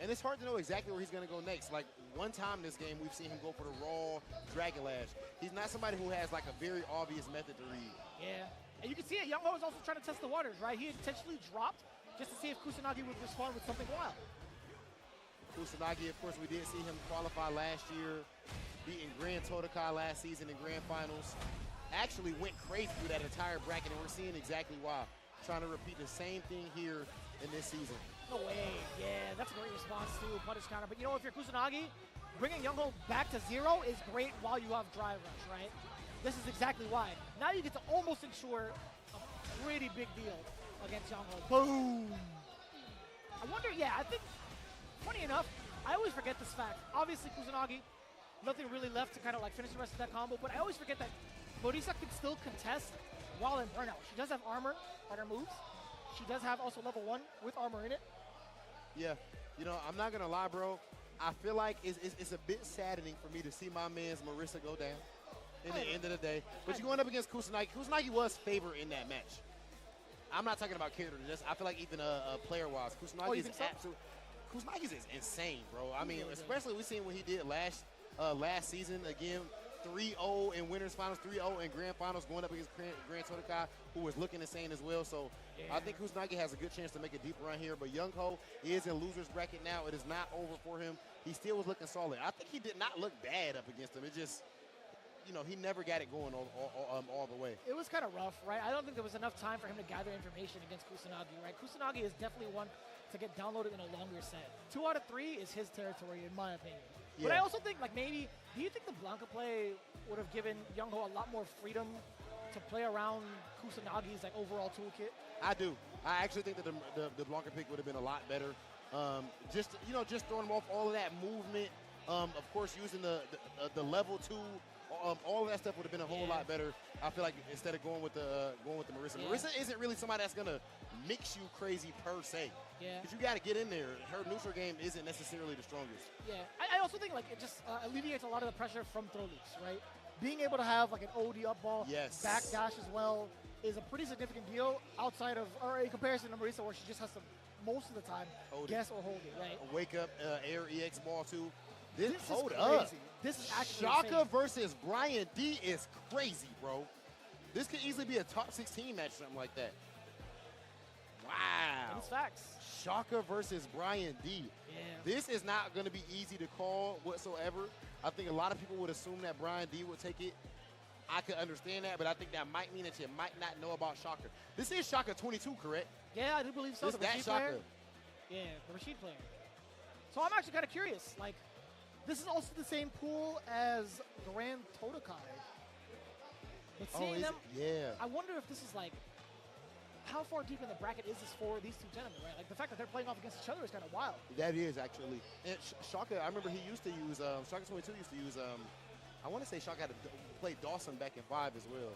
And it's hard to know exactly where he's going to go next. Like, one time in this game, we've seen him go for the raw Dragon Lash. He's not somebody who has, like, a very obvious method to read. Yeah. And you can see it. Young Ho is also trying to test the waters, right? He intentionally dropped just to see if Kusanagi would respond with something wild. Kusanagi, of course, we did see him qualify last year, beating Grand Todokai last season in Grand Finals. Actually went crazy through that entire bracket, and we're seeing exactly why. Trying to repeat the same thing here in this season. No way. Yeah, that's a great response to punish counter. But you know, if you're Kusanagi, bringing Young Ho back to 0 is great while you have Drive Rush, right? This is exactly why. Now you get to almost ensure a pretty big deal against Young Ho. Boom! I wonder, yeah, I think, funny enough, I always forget this fact. Obviously, Kusanagi, nothing really left to kind of like finish the rest of that combo, but I always forget that Morisa can still contest while in Burnout. She does have armor on her moves. She does have also level 1 with armor in it. Yeah, you know, I'm not going to lie, bro. I feel like it's a bit saddening for me to see my man's Morisa go down in the end of the day. But you're going up against Kusanagi. Kusanagi was favored in that match. I'm not talking about character. Just I feel like even player-wise, Kusanagi is absolute. Kusanagi is insane, bro. I mean, especially we seen what he did last season. Again, 3-0 in Winners Finals, 3-0 in Grand Finals, going up against Grand Todokai, who was looking insane as well. So I think Kusanagi has a good chance to make a deep run here. But Young Ho is in loser's bracket now. It is not over for him. He still was looking solid. I think he did not look bad up against him. It just, you know, he never got it going all the way. It was kind of rough, right? I don't think there was enough time for him to gather information against Kusanagi, right? Kusanagi is definitely one to get downloaded in a longer set. 2 out of 3 is his territory, in my opinion. Yeah. But I also think, like, maybe, do you think the Blanca play would have given Young Ho a lot more freedom to play around Kusanagi's, like, overall toolkit? I do. I actually think that the Blanca pick would have been a lot better. Just throwing him off all of that movement. Of course, using the level 2. All of that stuff would have been a whole lot better. I feel like instead of going with the Morisa. Morisa isn't really somebody that's gonna mix you crazy per se. Yeah. Because you got to get in there. Her neutral game isn't necessarily the strongest. Yeah. I also think like it just alleviates a lot of the pressure from throw loops, right? Being able to have like an OD up ball, back dash as well, is a pretty significant deal outside of, or in comparison to Morisa, where she just has to most of the time guess or hold it, right? A wake up air EX ball too. This is crazy. This is actually Shaka insane. versus Brian D is crazy, bro. This could easily be a top 16 match, something like that. Wow. It's facts. Shaka versus Brian D. Yeah. This is not going to be easy to call whatsoever. I think a lot of people would assume that Brian D would take it. I could understand that, but I think that might mean that you might not know about Shaka. This is Shaka 22, correct? Yeah, I do believe so. This The that Rashid Shaka. player. Yeah, the Rashid player. So I'm actually kind of curious. Like, this is also the same pool as Grand Todokai. But seeing them, yeah. I wonder if this is like, how far deep in the bracket is this for these two gentlemen, right? Like the fact that they're playing off against each other is kind of wild. That is actually. And Shaka, I remember he used to use, Shaka 22 used to use, I want to say Shaka had to play Dawson back in 5 as well.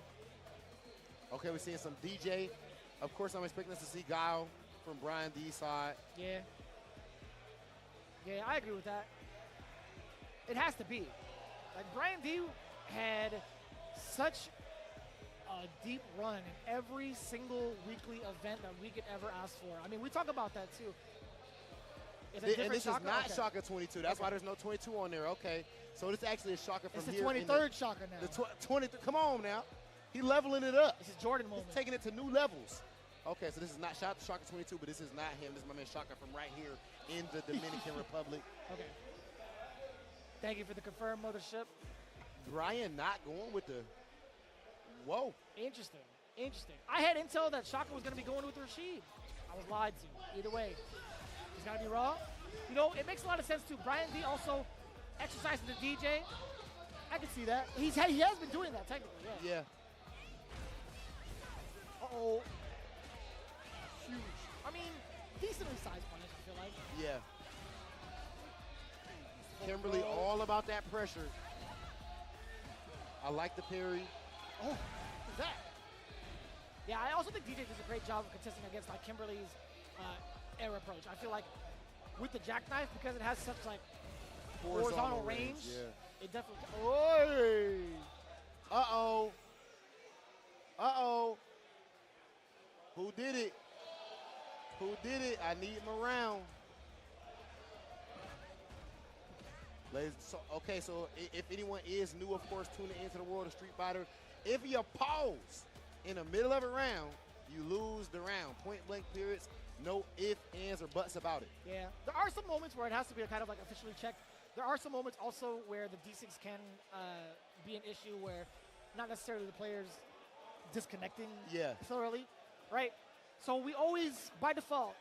Okay, we're seeing some DJ. Of course, I'm expecting us to see Guile from Brian D's side. Yeah. Yeah, I agree with that. It has to be. Like, Brian D had such a deep run in every single weekly event that we could ever ask for. I mean, we talk about that, too. And this Shaka? is not Okay. Shaka 22. That's why there's no 22 on there. Okay. So this actually is Shaka from It's the here. 23rd Shaka now. The 23. Come on now. He leveling it up. This is Jordan moment. He's taking it to new levels. Okay, so this is not Shaka 22, but this is not him. This is my man Shaka from right here in the Dominican Republic. Okay. Thank you for the confirmed mothership. Brian not going with the, whoa. Interesting. Interesting. I had intel that Shaka was going to be going with Rashid. I was lied to. Either way, he's got to be raw. You know, it makes a lot of sense, too. Brian D also exercising the DJ. I can see that. He has been doing that, technically, yeah. Uh-oh. Huge. I mean, decently sized punish, I feel like. Yeah. Kimberly all about that pressure. I like the parry. Oh, what's that? Yeah, I also think DJ does a great job of contesting against like Kimberly's air approach. I feel like with the jackknife, because it has such like horizontal range, yeah. it definitely. Oy! Uh-oh. Uh-oh. Who did it? Who did it? I need him around. Ladies, so if anyone is new, of course, tuning into the world of Street Fighter, if you pause in the middle of a round, you lose the round. Point blank periods, no ifs, ands, or buts about it. Yeah, there are some moments where it has to be kind of like officially checked. There are some moments also where the D6 can be an issue where not necessarily the players disconnecting thoroughly, right? So we always, by default,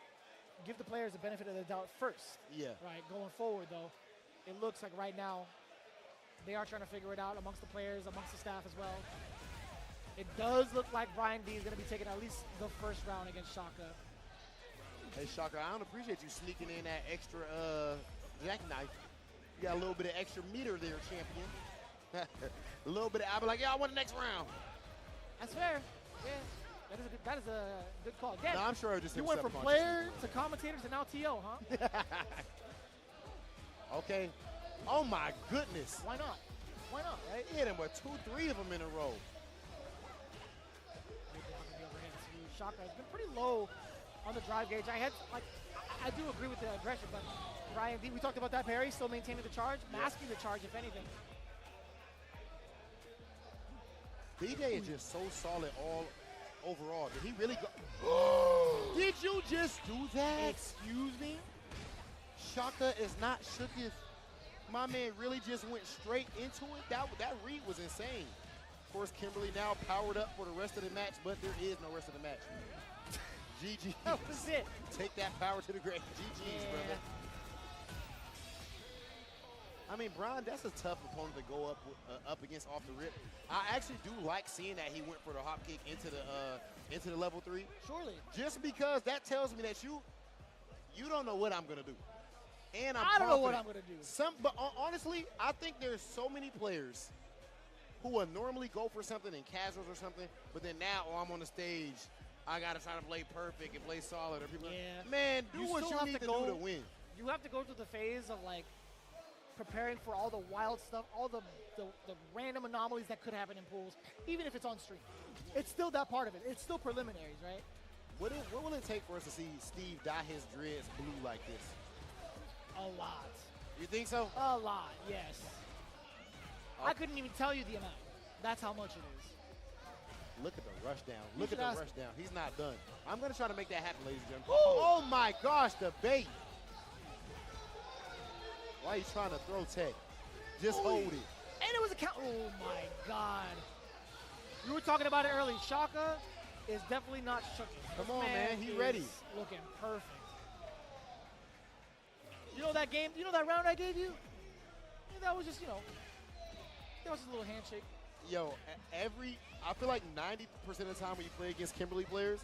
give the players the benefit of the doubt first. Yeah. Right, going forward, though, it looks like right now they are trying to figure it out amongst the players, amongst the staff as well. It does look like Brian D is going to be taking at least the first round against Shaka. Hey, Shaka, I don't appreciate you sneaking in that extra jackknife. You got a little bit of extra meter there, champion. A little bit of, I'll be like, yeah, I want the next round. That's fair. Yeah, that is a good call. Again, no, I'm sure I just you went from player to commentator to now TO, huh? Okay. Oh, my goodness. Why not? Why not, right? He hit him with 2-3 of them in a row. Shaka has been pretty low on the drive gauge. I do agree with the aggression, but Brian D, we talked about that parry, still maintaining the charge, masking the charge, if anything. DJ is just so solid all overall. Did he really go? Did you just do that? Excuse me? Shaka is not shooketh. My man really just went straight into it. That read was insane. Of course, Kimberly now powered up for the rest of the match, but there is no rest of the match. GG. That was it. Take that power to the grave. GG's, brother. I mean, Brian, that's a tough opponent to go up against off the rip. I actually do like seeing that he went for the hop kick into the level 3. Surely. Just because that tells me that you don't know what I'm gonna do. And I don't know what I'm gonna do. But honestly, I think there's so many players who would normally go for something in casuals or something, but then now, I'm on the stage, I gotta try to play perfect and play solid. Or people, man, do what you need to do to win. You have to go through the phase of like preparing for all the wild stuff, all the random anomalies that could happen in pools, even if it's on stream. It's still that part of it. It's still preliminaries, right? What will it take for us to see Steve dye his dreads blue like this? A lot. You think so? A lot, yes. I couldn't even tell you the amount. That's how much it is. Look at the rush down. Look at the rush down. He's not done. I'm going to try to make that happen, ladies and gentlemen. Oh, my gosh, the bait. Why are you trying to throw tech? Just hold it. And it was a count. Oh, my God. You were talking about it early. Shaka is definitely not shooken. Come on, man. He ready. Looking perfect. You know that game? You know that round I gave you? Yeah, that was just, that was just a little handshake. Yo, I feel like 90% of the time when you play against Kimberly players,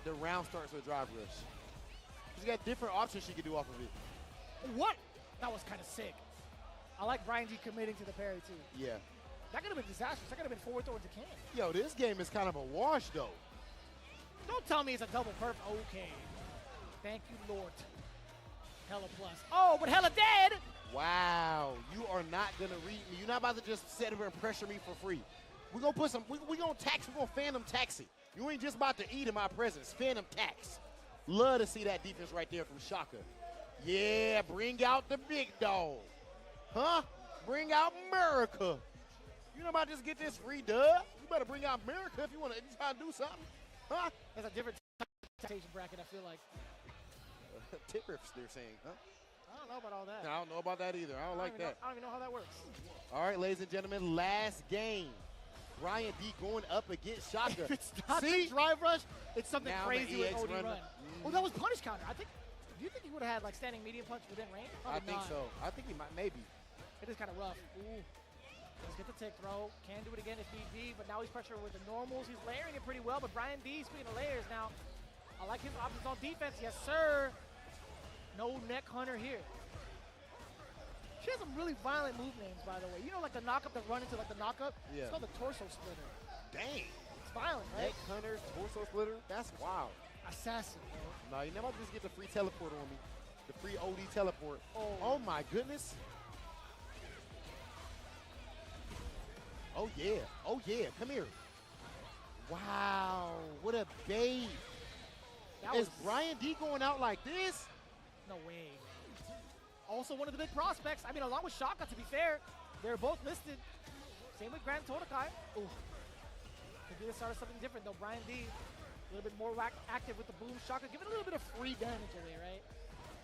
the round starts with a drive rush. She's got different options she can do off of it. What? That was kind of sick. I like Brian D committing to the parry, too. Yeah. That could have been disastrous. That could have been forward throw into can. Yo, this game is kind of a wash, though. Don't tell me it's a double perf. Okay. Thank you, Lord. Hella plus. Oh, but hella dead. Wow. You are not going to read me. You're not about to just sit here and pressure me for free. We're going to put some, we're going to phantom tax it. You ain't just about to eat in my presence. Phantom tax. Love to see that defense right there from Shaka. Yeah, bring out the big dog. Huh? Bring out America. You know about to just get this free dub? You better bring out America if you want to try to do something. Huh? That's a different temptation bracket, I feel like. Tip riffs, they're saying, huh? I don't know about all that. I don't know about that either. I don't like that. I don't even know how that works. All right, ladies and gentlemen, last game. Brian D going up against Shaka. If it's not the drive rush, it's something Now crazy the with EX OD run. run. Oh, that was punish counter. I think. Do you think he would have had like standing medium punch within range? I Probably think not. so. I think he might, maybe. It is kind of rough. Ooh. Let's get the tick throw. Can do it again if need be, but now he's pressured with the normals. He's layering it pretty well, but Brian D, speaking of layers now, I like his options on defense. Yes, sir. No neck hunter here. She has some really violent move names, by the way. You know, like the knock-up that run into like the knock-up? Yeah. It's called the torso splitter. Dang. It's violent, right? Neck Hunters, torso splitter. That's wild. Assassin, bro. No, you never just get the free teleport on me. The free OD teleport. Oh. Oh my goodness. Oh yeah. Oh yeah. Come here. Wow. What a bait. That Is was Brian D going out like this? no way. Also one of the big prospects. I mean, along with Shaka, to be fair, they're both listed. Same with Grand Totokai. Ooh. Could be the start of something different, though. Brian D, a little bit more active with the boom. Shaka giving a little bit of free damage away, right?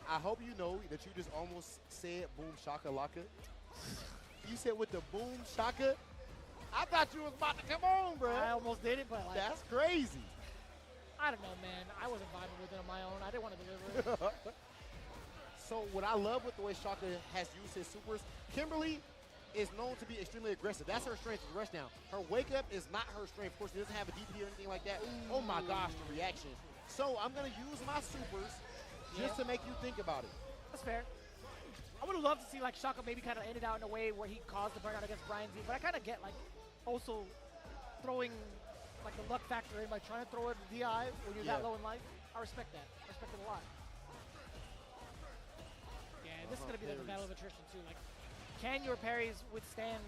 I hope you know that you just almost said boom shaka laka. You said with the boom shaka. I thought you was about to come on, bro. I almost did it, but like, That's crazy. I don't know, man. I wasn't vibing with it on my own. I didn't want to deliver it. So what I love with the way Shaka has used his supers, Kimberly is known to be extremely aggressive. That's her strength, is rush down. Her wake up is not her strength. Of course, she doesn't have a DP or anything like that. Oh my gosh, the reaction. So I'm going to use my supers just to make you think about it. That's fair. I would have loved to see like Shaka maybe kind of ended out in a way where he caused the burnout against Brian D, but I kind of get like also throwing like the luck factor in by trying to throw it DI when you're that low in life. I respect that. I respect it a lot. Yeah, this is going to be like a battle of attrition too. Like, can your parries withstand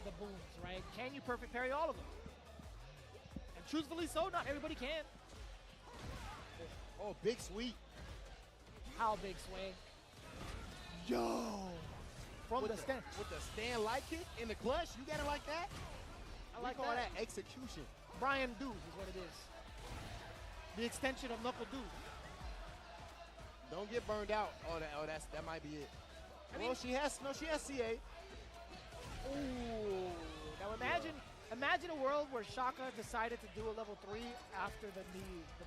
the booms, right? Can you perfect parry all of them? And truthfully so, not everybody can. Oh, big sweep. How big sway? Yo! From With the stand. With the stand light kick in the clutch, you got it like that? I like we call that. that execution. Brian Dude is what it is. The extension of Knuckle Dude. Don't get burned out. That might be it. I She has CA. Ooh. Now imagine a world where Shaka decided to do a level 3 after the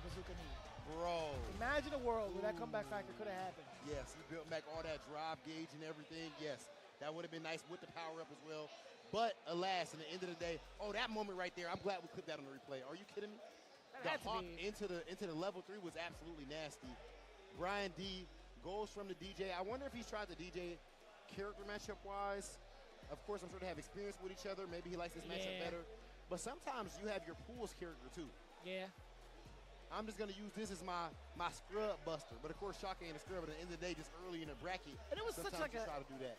bazooka knee. Bro. Imagine a world where that comeback factor could have happened. Yes, he built back all that drive gauge and everything. Yes, that would have been nice with the power up as well. But alas, in the end of the day, that moment right there, I'm glad we clipped that on the replay. Are you kidding me? The That had to hop be. into the level 3 was absolutely nasty. Brian D goes from the DJ. I wonder if he's tried the DJ character matchup wise. Of course, I'm sure they have experience with each other. Maybe he likes this matchup better. But sometimes you have your pools character too. Yeah. I'm just going to use this as my scrub buster. But, of course, Shaka ain't a scrub. At the end of the day, just early in the bracket, And it was such sometimes like you a- try to do that.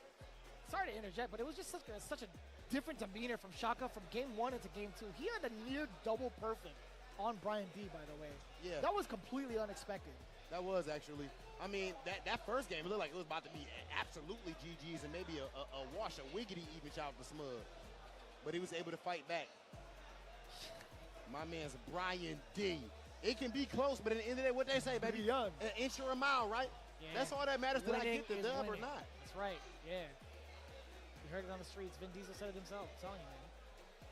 Sorry to interject, but it was just such a different demeanor from Shaka from game 1 into game 2. He had a near double perfect on Brian D, by the way. Yeah. That was completely unexpected. That was actually. I mean, that first game, it looked like it was about to be absolutely GG's and maybe a wash, a wiggity even shot for Smug. But he was able to fight back. My man's Brian D. It can be close, but at the end of the day, what they say, baby? Young. An inch or a mile, right? Yeah. That's all that matters. Did I Winning get the is dub or winning. not? That's right, yeah. You heard it on the streets. Vin Diesel said it himself. I'm telling you, man.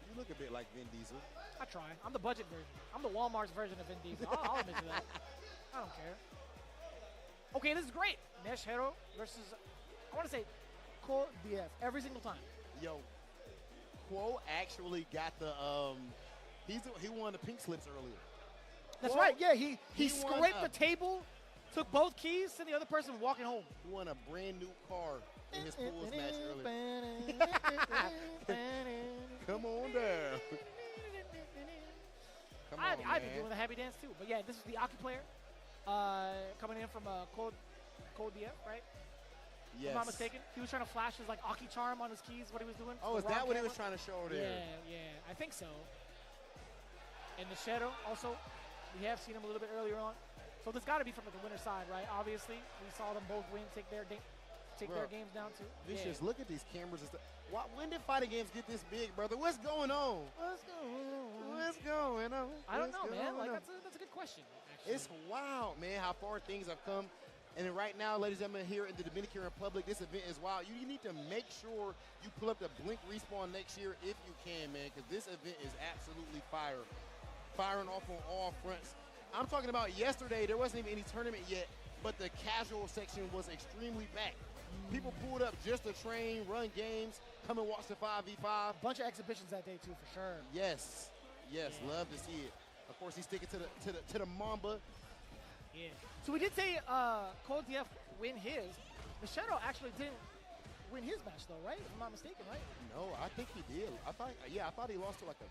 You look a bit like Vin Diesel. I try. I'm the budget version. I'm the Walmart's version of Vin Diesel. I'll admit to that. I don't care. Okay, this is great. Nesh Hero versus, I want to say, Ko DF every single time. Yo, Quo actually got the he won the pink slips earlier. That's Quo, right. Yeah, he he won scraped a- the table, took both keys, and the other person walking home. He won a brand new car in his pools match earlier. Come on down. Come on, I've been man. doing the happy dance too. But yeah, this is the Aki player coming in from Cold DF, right? Yes. If I'm not mistaken. He was trying to flash his like Aki charm on his keys, what he was doing. Oh, is that what he was trying to show there? Yeah, I think so. And the Shadow also, we have seen him a little bit earlier on. So this got to be from the winner's side, right? Obviously, we saw them both win, take take their games down too. Vicious, look at these cameras and stuff. When did fighting games get this big, brother? What's going on? What's going on? I don't know, man. Like that's a good question. Actually. It's wild, man, how far things have come. And then right now, ladies and gentlemen, here in the Dominican Republic, this event is wild. You need to make sure you pull up the Blink Respawn next year if you can, man, because this event is absolutely firing off on all fronts. I'm talking about yesterday, there wasn't even any tournament yet, but the casual section was extremely packed. People pulled up just to train, run games, come and watch the 5v5. Bunch of exhibitions that day too, for sure. Yes, love to see it. Of course, he's sticking to the Mamba. Yeah. So we did say Cole DF win his. Machado actually didn't win his match though, right? If I'm not mistaken, right? No, I think he did. I thought he lost to like a.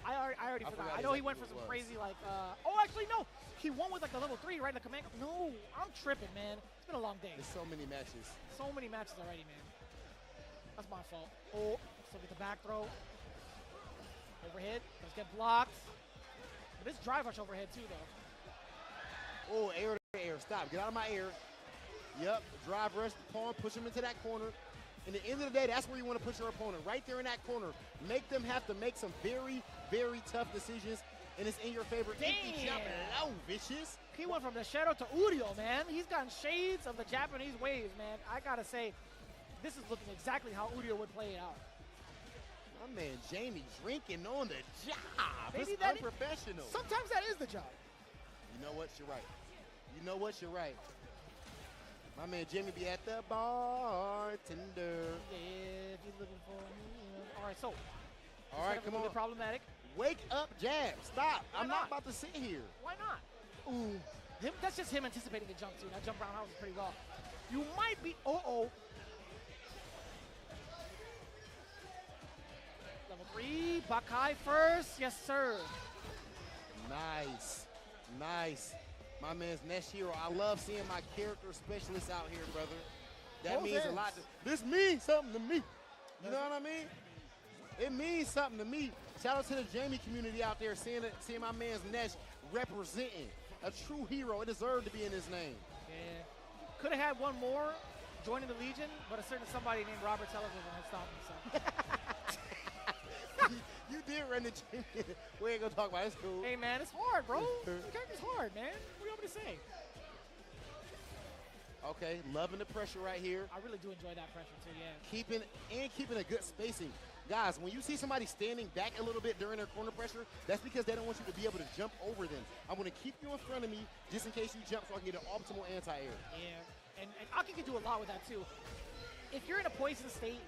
I already forgot. I know he went for some crazy like. Oh, actually no. He won with like a level 3, right? The command. No, I'm tripping, man. It's been a long day. There's so many matches. So many matches already, man. That's my fault. Oh, still get the back throw. Overhead. Let's get blocked. But this drive rush overhead too, though. Oh, air to air. Stop. Get out of my air. Yep. Drive rush. Pawn. Push him into that corner. In the end of the day, that's where you want to put your opponent. Right there in that corner. Make them have to make some very, very tough decisions. And it's in your favor. Empty jump low, Vicious. He went from the Shadow to Urio, man. He's gotten shades of the Japanese ways, man. I got to say, this is looking exactly how Urio would play it out. My man Jamie drinking on the job. Maybe it's that unprofessional. Sometimes that is the job. You know what? You're right. You know what? You're right. My man Jamie be at the bartender. Yeah, if you're looking for me. All right, so. All right, come on. Problematic. Wake up, jab. Stop. Why I'm not about to sit here. Why not? Ooh. That's just him anticipating the jump, too. That jump roundhouse is pretty raw. You might be. Uh-oh. Level 3. Bakai first. Yes, sir. Nice. Nice. My man's Neshiro. I love seeing my character specialists out here, brother. That means a lot. This means something to me. You know what I mean? It means something to me. Shout out to the Jamie community out there, seeing my man's Nesh representing a true hero. It deserved to be in his name. Yeah. Could have had one more joining the Legion, but a certain somebody named Robert Television had stopped him. You did run the Jamie. We ain't gonna talk about it. It's cool. Hey, man, it's hard, bro. The character's hard, man. What do you want me to say? Okay, loving the pressure right here. I really do enjoy that pressure, too, yeah. Keeping a good spacing. Guys, when you see somebody standing back a little bit during their corner pressure, that's because they don't want you to be able to jump over them. I'm going to keep you in front of me just in case you jump so I can get an optimal anti-air. Yeah, and Aki can do a lot with that, too. If you're in a poison state,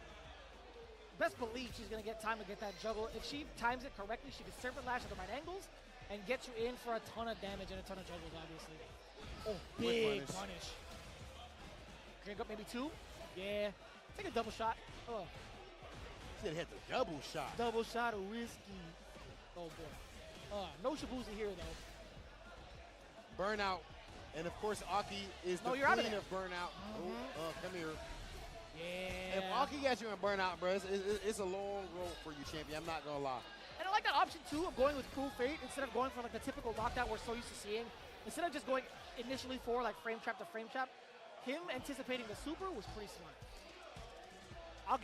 best believe she's going to get time to get that juggle. If she times it correctly, she can serpent lash at the right angles and get you in for a ton of damage and a ton of juggles, obviously. Oh, big punish. Drink up maybe 2. Yeah. Take a double shot. Oh. Should have hit the double shot. Double shot of whiskey. Oh, boy. No Shibuya here, though. Burnout. And, of course, Aki is the queen of burnout. Come here. Yeah. If Aki got you in burnout, bro, it's a long road for you, champion. I'm not going to lie. And I like that option, too, of going with Cool Fate instead of going for, like, the typical lockdown we're so used to seeing. Instead of just going initially for, like, frame trap to frame trap, him anticipating the super was pretty smart. I'll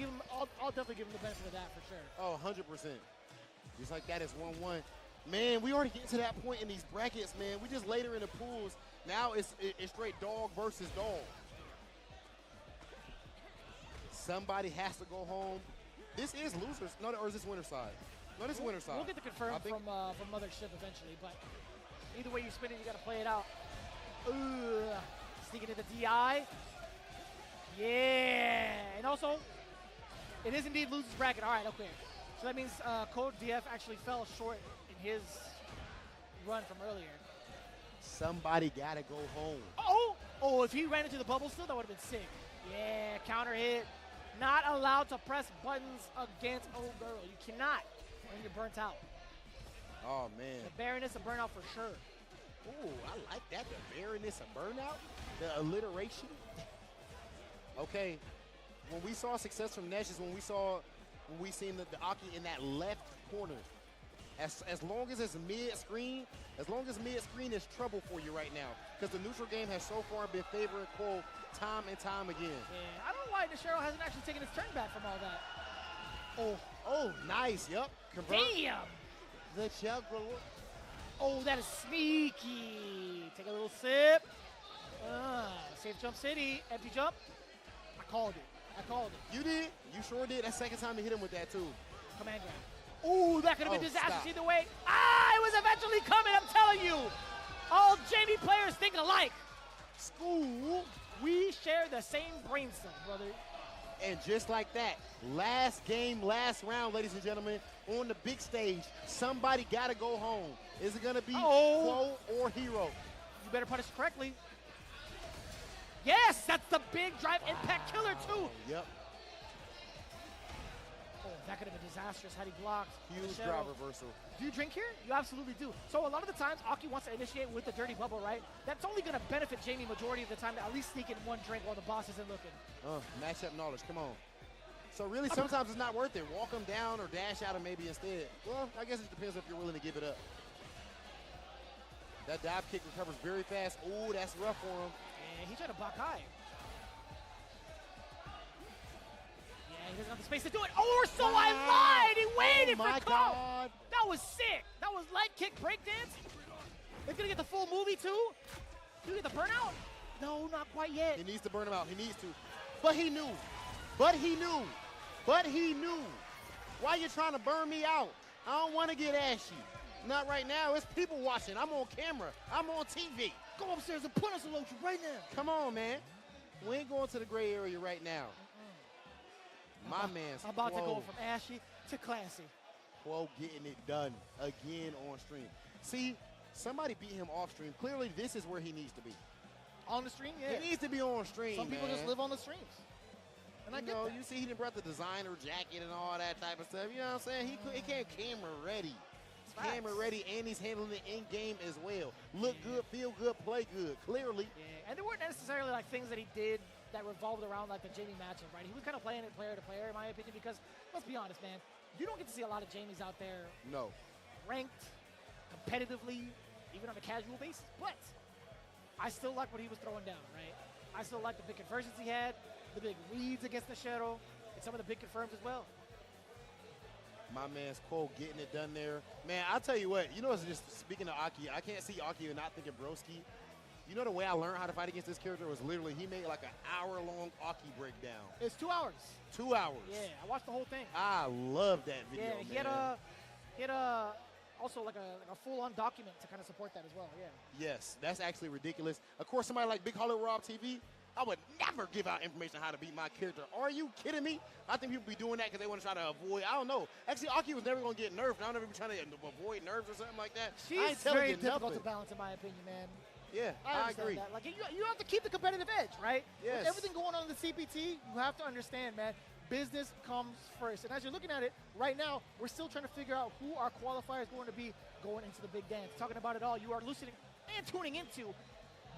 definitely give him the benefit of that for sure. Oh, 100%. Just like that, it's 1-1. Man, we already get to that point in these brackets, man. We just later in the pools. Now it's straight dog versus dog. Somebody has to go home. This is losers. No, or is this winner side? No, this is winner side. We'll get the confirm from Mothership eventually, but either way you spin it, you got to play it out. Ugh. Sneaking into DI. Yeah. And also, it is indeed losers bracket. All right, okay. So that means Code DF actually fell short in his run from earlier. Somebody got to go home. Oh, if he ran into the bubble still, that would have been sick. Yeah, counter hit. Not allowed to press buttons against Old Girl. You cannot when you're burnt out. Oh, man. The Baroness of Burnout for sure. Ooh, I like that. The Baroness of Burnout. The alliteration. Okay. When we saw success from Nesh is when we seen the Aki in that left corner As long as it's mid-screen, is trouble for you right now. Because the neutral game has so far been favoring Cole time and time again. Yeah, I don't know why Nashiro hasn't actually taken his turn back from all that. Oh, nice. Yep. Convert. Damn! The juggler. Oh, that is sneaky. Take a little sip. Safe jump city. Empty jump. I called it. You did. You sure did. That second time you hit him with that, too. Command grab. Ooh, that could have been disastrous stop. either way. It was eventually coming, I'm telling you. All Jamie players think alike. School, we share the same brain cell, brother. And just like that, last game, last round, ladies and gentlemen, on the big stage, somebody got to go home. Is it going to be Quo or Hero? You better punish correctly. Yes, that's the big drive impact killer, too. Yep. Oh, that could have been disastrous had he blocked. Huge drive reversal. Do you drink here? You absolutely do. So a lot of the times, Aki wants to initiate with the dirty bubble, right? That's only going to benefit Jamie majority of the time to at least sneak in one drink while the boss isn't looking. Matchup knowledge, come on. So really, sometimes it's not worth it. Walk him down or dash out him maybe instead. Well, I guess it depends if you're willing to give it up. That dive kick recovers very fast. Ooh, that's rough for him. And he tried to block high. He doesn't have the space to do it. Or so I lied. He waited for Cole. God. That was sick. That was light kick breakdance. They're going to get the full movie, too. You get the burnout? No, not quite yet. He needs to burn him out. He needs to. But he knew. But he knew. Why you trying to burn me out? I don't want to get ashy. Not right now. It's people watching. I'm on camera. I'm on TV. Go upstairs and put us a lotion right now. Come on, man. We ain't going to the gray area right now. My man's I'm about Quo. to go from ashy to classy. Quo getting it done again on stream. See, somebody beat him off stream. Clearly, this is where he needs to be. On the stream, yeah. He needs to be on stream, Some people just live on the streams. And I get that. You see he done brought the designer jacket and all that type of stuff. You know what I'm saying? He came camera ready. Camera ready, and he's handling it in-game as well. Look good, feel good, play good, clearly. Yeah, and there weren't necessarily like things that he did that revolved around like the Jamie matchup, right? He was kind of playing it player to player, in my opinion, because let's be honest, man, you don't get to see a lot of Jamies out there ranked competitively, even on a casual basis. But I still like what he was throwing down, right? I still like the big conversions he had, the big reads against the Shadow, and some of the big confirms as well. My man's Quo getting it done there. Man, I'll tell you what, it's just speaking of Aki, I can't see Aki and not thinking Broski. You know the way I learned how to fight against this character was literally he made like an hour-long Aki breakdown. It's 2 hours. 2 hours. Yeah, I watched the whole thing. I love that video, Yeah, he had also like a full-on document to kind of support that as well, yeah. Yes, that's actually ridiculous. Of course, somebody like Big Hollywood Rob TV, I would never give out information on how to beat my character. Are you kidding me? I think people be doing that because they want to try to avoid, I don't know. Actually, Aki was never going to get nerfed. I don't ever be trying to avoid nerves or something like that. She's very difficult to balance, in my opinion, man. Yeah, I agree. That. Like you have to keep the competitive edge, right? Yes. With everything going on in the CPT, you have to understand, man, business comes first. And as you're looking at it, right now, we're still trying to figure out who our qualifier is going to be going into the big dance. Talking about it all, you are listening and tuning into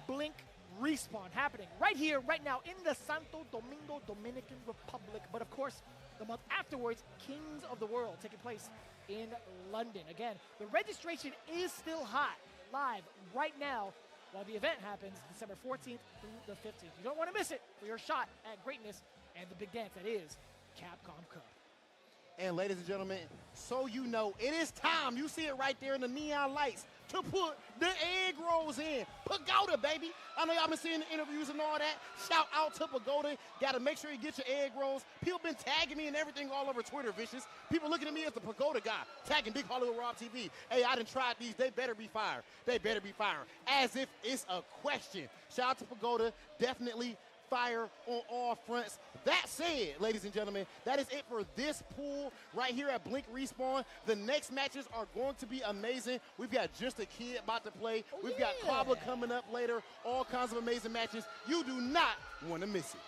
Blink Respawn happening right here, right now, in the Santo Domingo Dominican Republic. But of course, the month afterwards, Kings of the World taking place in London. Again, the registration is still hot, live right now, while the event happens December 14th through the 15th. You don't want to miss it for your shot at greatness and the big dance that is Capcom Cup. And ladies and gentlemen, so you know, it is time. You see it right there in the neon lights to put the egg rolls in. Pagoda, baby. I know y'all been seeing the interviews and all that. Shout out to Pagoda. Got to make sure you get your egg rolls. People been tagging me and everything all over Twitter, Vicious. People looking at me as the Pagoda guy, tagging Big Hollywood Rob TV. Hey, I done tried these. They better be fire. They better be firing. As if it's a question. Shout out to Pagoda. Definitely fire on all fronts. That said, ladies and gentlemen, that is it for this pool right here at Blink Respawn. The next matches are going to be amazing. We've got Just a Kid about to play. We've got Quabba coming up later. All kinds of amazing matches. You do not want to miss it.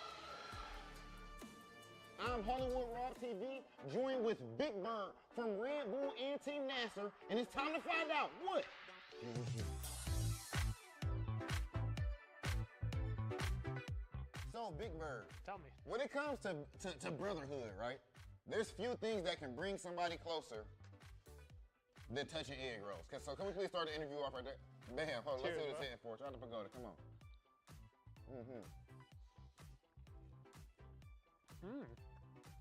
I'm Hollywood Rob TV, joined with Big Bird from Red Bull and Team Nasser, and it's time to find out what. So, Big Bird, tell me. When it comes to brotherhood, right? There's few things that can bring somebody closer than touching egg rolls. So can we please start the interview off right there? Bam, hold on, let's see what it's hitting for. Try to pagoda, come on.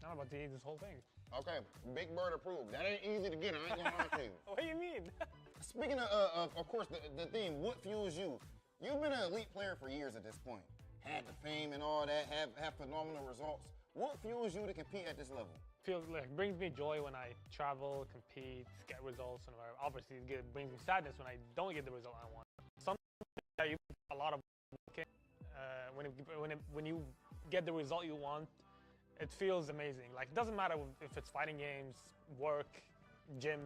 I'm about to eat this whole thing. Okay, Big Bird approved. That ain't easy to get, I ain't gonna lie to you. What do you mean? Speaking of course, the theme, what fuels you? You've been an elite player for years at this point. Had the fame and all that, have phenomenal results. What fuels you to compete at this level? Feels like brings me joy when I travel, compete, get results, and obviously it brings me sadness when I don't get the result I want. Something that you put a lot of work in, when you get the result you want, it feels amazing. Like, it doesn't matter if it's fighting games, work, gym,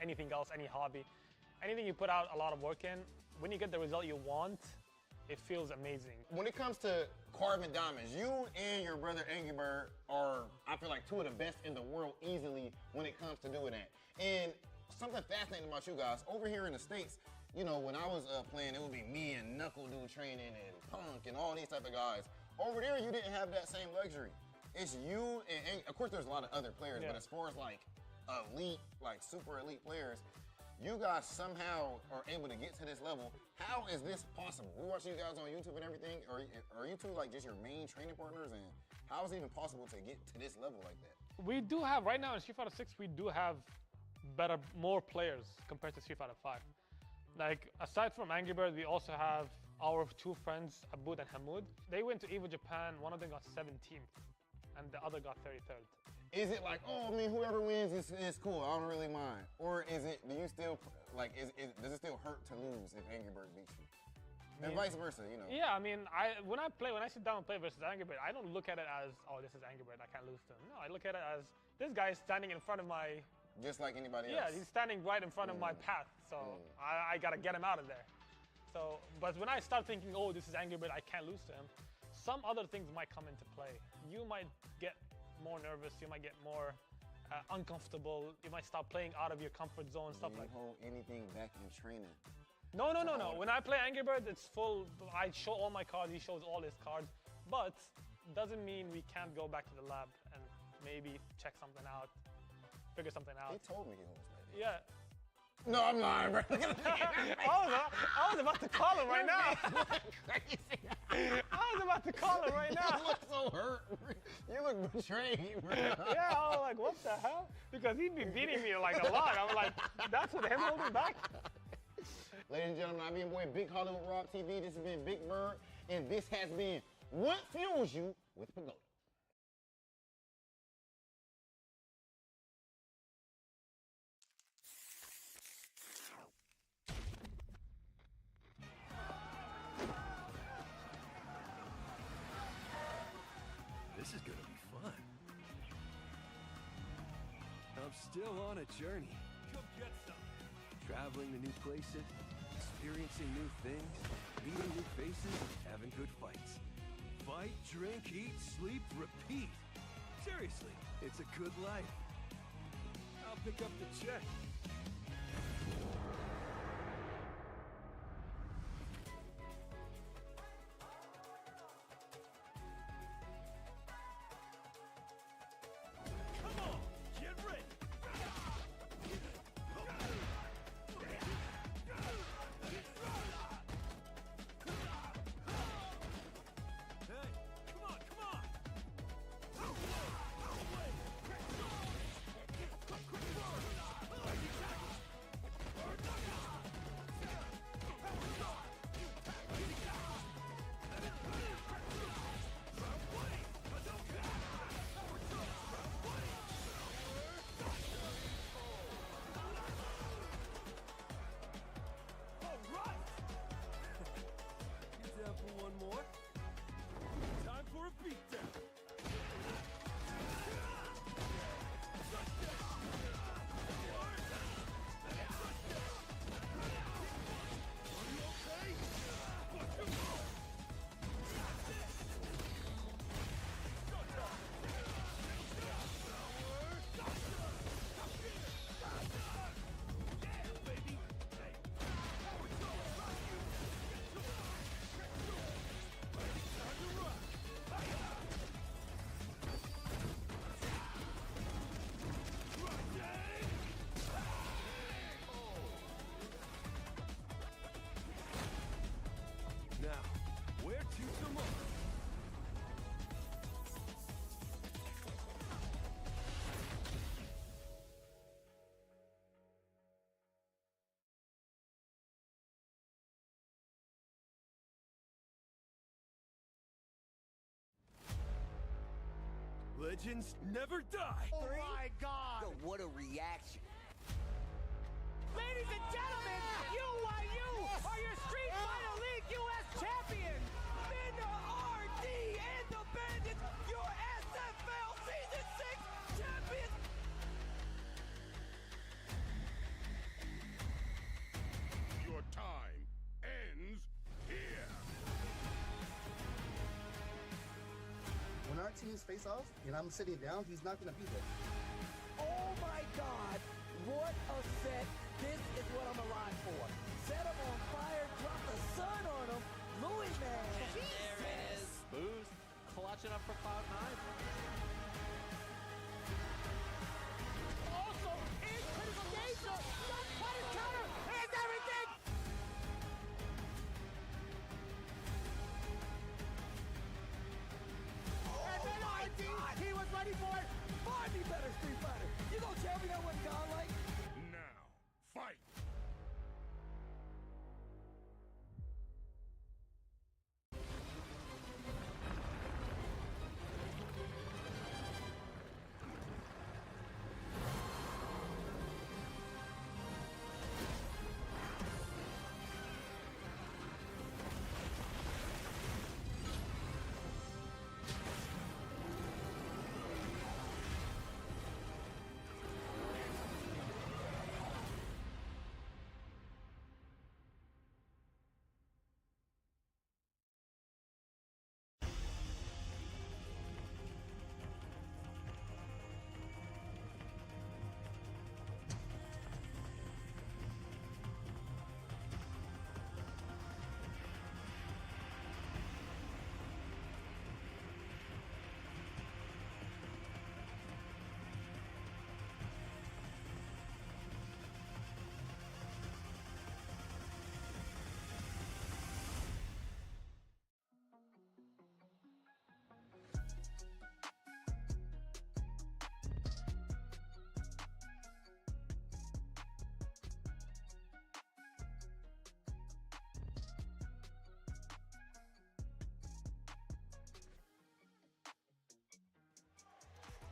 anything else, any hobby, anything you put out a lot of work in, when you get the result you want, it feels amazing. When it comes to carving diamonds, you and your brother Angry Bird are, I feel like, two of the best in the world easily when it comes to doing that. And something fascinating about you guys, over here in the States, you know, when I was playing, it would be me and Knuckle Dude training and Punk and all these type of guys. Over there, you didn't have that same luxury. It's you and of course, there's a lot of other players, but as far as like elite, like super elite players, you guys somehow are able to get to this level. How is this possible? We watching you guys on YouTube and everything. Are you two like just your main training partners? And how is it even possible to get to this level like that? We do have, right now in Street Fighter 6, we do have more players compared to Street Fighter 5. Like, aside from Angry Bird, we also have our two friends, Abud and Hamoud. They went to EVO Japan, one of them got 17th, and the other got 33rd. Is it like, oh, I mean, whoever wins is cool, I don't really mind? Or is it, do you still, like, does it still hurt to lose if Angry Bird beats you? And vice versa, you know? Yeah, I mean, when I sit down and play versus Angry Bird, I don't look at it as, oh, this is Angry Bird, I can't lose to him. No, I look at it as, this guy is standing in front of my... Just like anybody else? Yeah, he's standing right in front of my path, so I gotta get him out of there. So, but when I start thinking, oh, this is Angry Bird, I can't lose to him, some other things might come into play. You might get more nervous, you might get more uncomfortable, you might start playing out of your comfort zone, stuff like that. Hold anything back in training? No. When I play Angry Bird, it's full, I show all my cards, he shows all his cards, but doesn't mean we can't go back to the lab and maybe check something out, figure something out. He told me he was like that. Yeah. No, I'm lying, bro. I was about to call him right now. I was about to call him right now. You look so hurt. You look betrayed, bro. Yeah, I was like, what the hell? Because he'd be beating me like a lot. I'm like, that's what him holding back? Ladies and gentlemen, I've been your boy Big Hollywood Rock TV. This has been Big Bird, and this has been What Fuels You with Pagoda. This is gonna be fun. I'm still on a journey. Come get some. Traveling to new places, experiencing new things, meeting new faces, having good fights. Fight, drink, eat, sleep, repeat. Seriously, it's a good life. I'll pick up the check. legends never die. Oh my God. Yo, what a reaction. Ladies and gentlemen, UYU are your Street Fighter League US champions. Minna RD and the Bandits, your SFL Season 6 champions. Your time ends here. When our teams face off and I'm sitting down, he's not going to be there. Oh my God, what a set. This is what I'm alive for. Set him on fire, drop the sun on him. Louis, man. There it is. Boost clutching up for Cloud9. Also, in critical danger. Not quite a counter. Here's everything. And then RD, he was ready for it. Find me better, Street Fighter. You gonna tell me that wasn't godlike? Now, fight.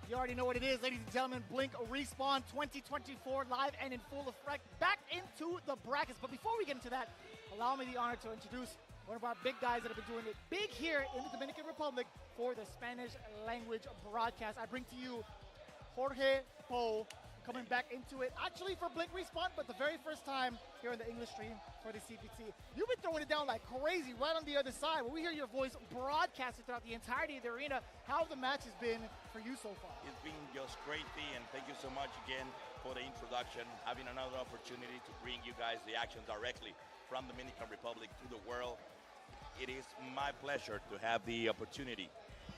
You already know what it is, ladies and gentlemen. Blink Respawn 2024 live and in full effect. Back into the brackets. But before we get into that, allow me the honor to introduce one of our big guys that have been doing it big here in the Dominican Republic for the Spanish language broadcast. I bring to you Jorge Poe, coming back into it, actually for Blink Respawn, but the very first time here in the English stream for the CPT. You've been throwing it down like crazy right on the other side. When we hear your voice broadcasted throughout the entirety of the arena, how the match has been for you so far? It's been just crazy, and thank you so much again for the introduction, having another opportunity to bring you guys the action directly from the Dominican Republic to the world. It is my pleasure to have the opportunity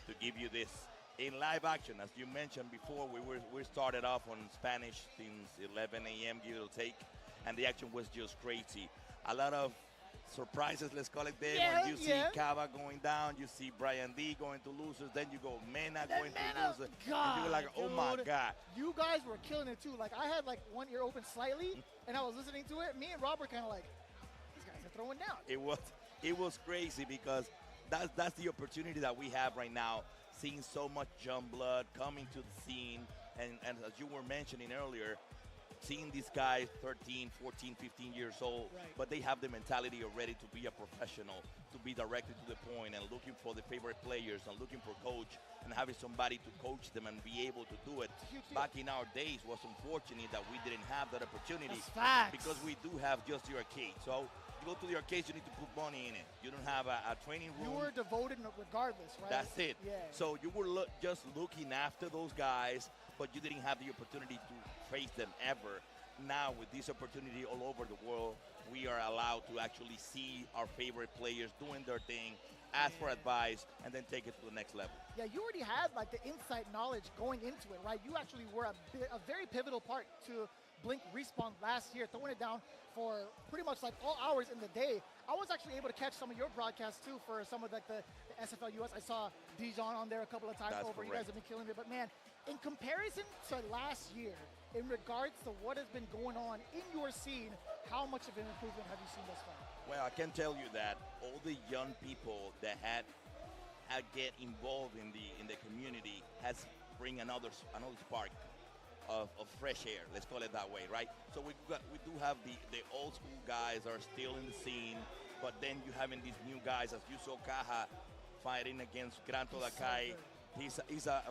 to give you this in live action. As you mentioned before, we started off on Spanish since 11 a.m., give or take, and the action was just crazy. A lot of surprises, let's call it there. When you see Kava going down, you see Brian D going to losers, then you go Mena going to losers, and you're like, oh my God. You guys were killing it too. Like, I had like one ear open slightly, and I was listening to it. Me and Robert kind of like, these guys are throwing down. It was crazy because that's the opportunity that we have right now, seeing so much young blood coming to the scene, and as you were mentioning earlier, seeing these guys 13, 14, 15 years old, but they have the mentality already to be a professional, to be directed to the point and looking for the favorite players and looking for coach and having somebody to coach them and be able to do it. Back in our days, was unfortunate that we didn't have that opportunity because we do have just the arcade. So you go to the arcade, you need to put money in it. You don't have a training room. You were devoted regardless, right? That's it. Yeah. So you were just looking after those guys, but you didn't have the opportunity to face them ever. Now, with this opportunity all over the world, we are allowed to actually see our favorite players doing their thing, ask for advice, and then take it to the next level. Yeah, you already had like the insight knowledge going into it, right? You actually were a very pivotal part to Blink Respawn last year, throwing it down for pretty much like all hours in the day. I was actually able to catch some of your broadcasts too for some of like the SFL US. I saw Dijon on there a couple of times. That's over. Correct. You guys have been killing it. But man, in comparison to last year, in regards to what has been going on in your scene, how much of an improvement have you seen thus far? Well, I can tell you that all the young people that had get involved in the community has bring another spark of fresh air. Let's call it that way, right? So we do have the old school guys are still in the scene, but then you having these new guys, as you saw Caja fighting against Granto Dakai. He's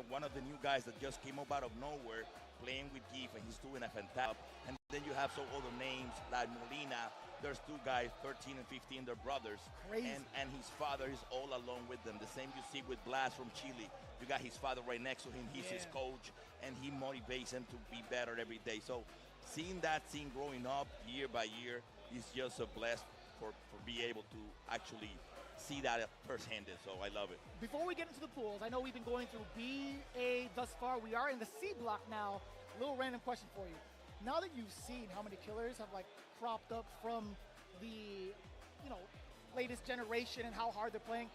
one of the new guys that just came up out of nowhere, playing with Gief, and he's doing a fantastic. And then you have some other names like Molina. There's two guys, 13 and 15, they're brothers. Crazy. And his father is all along with them. The same you see with Blas from Chile. You got his father right next to him. He's his coach, and he motivates him to be better every day. So seeing that scene growing up year by year is just a bless for be able to actually see that firsthand. So I love it. Before we get into the pools, I know we've been going through B, A thus far. We are in the C block now. A little random question for you. Now that you've seen how many killers have like cropped up from the, latest generation and how hard they're playing,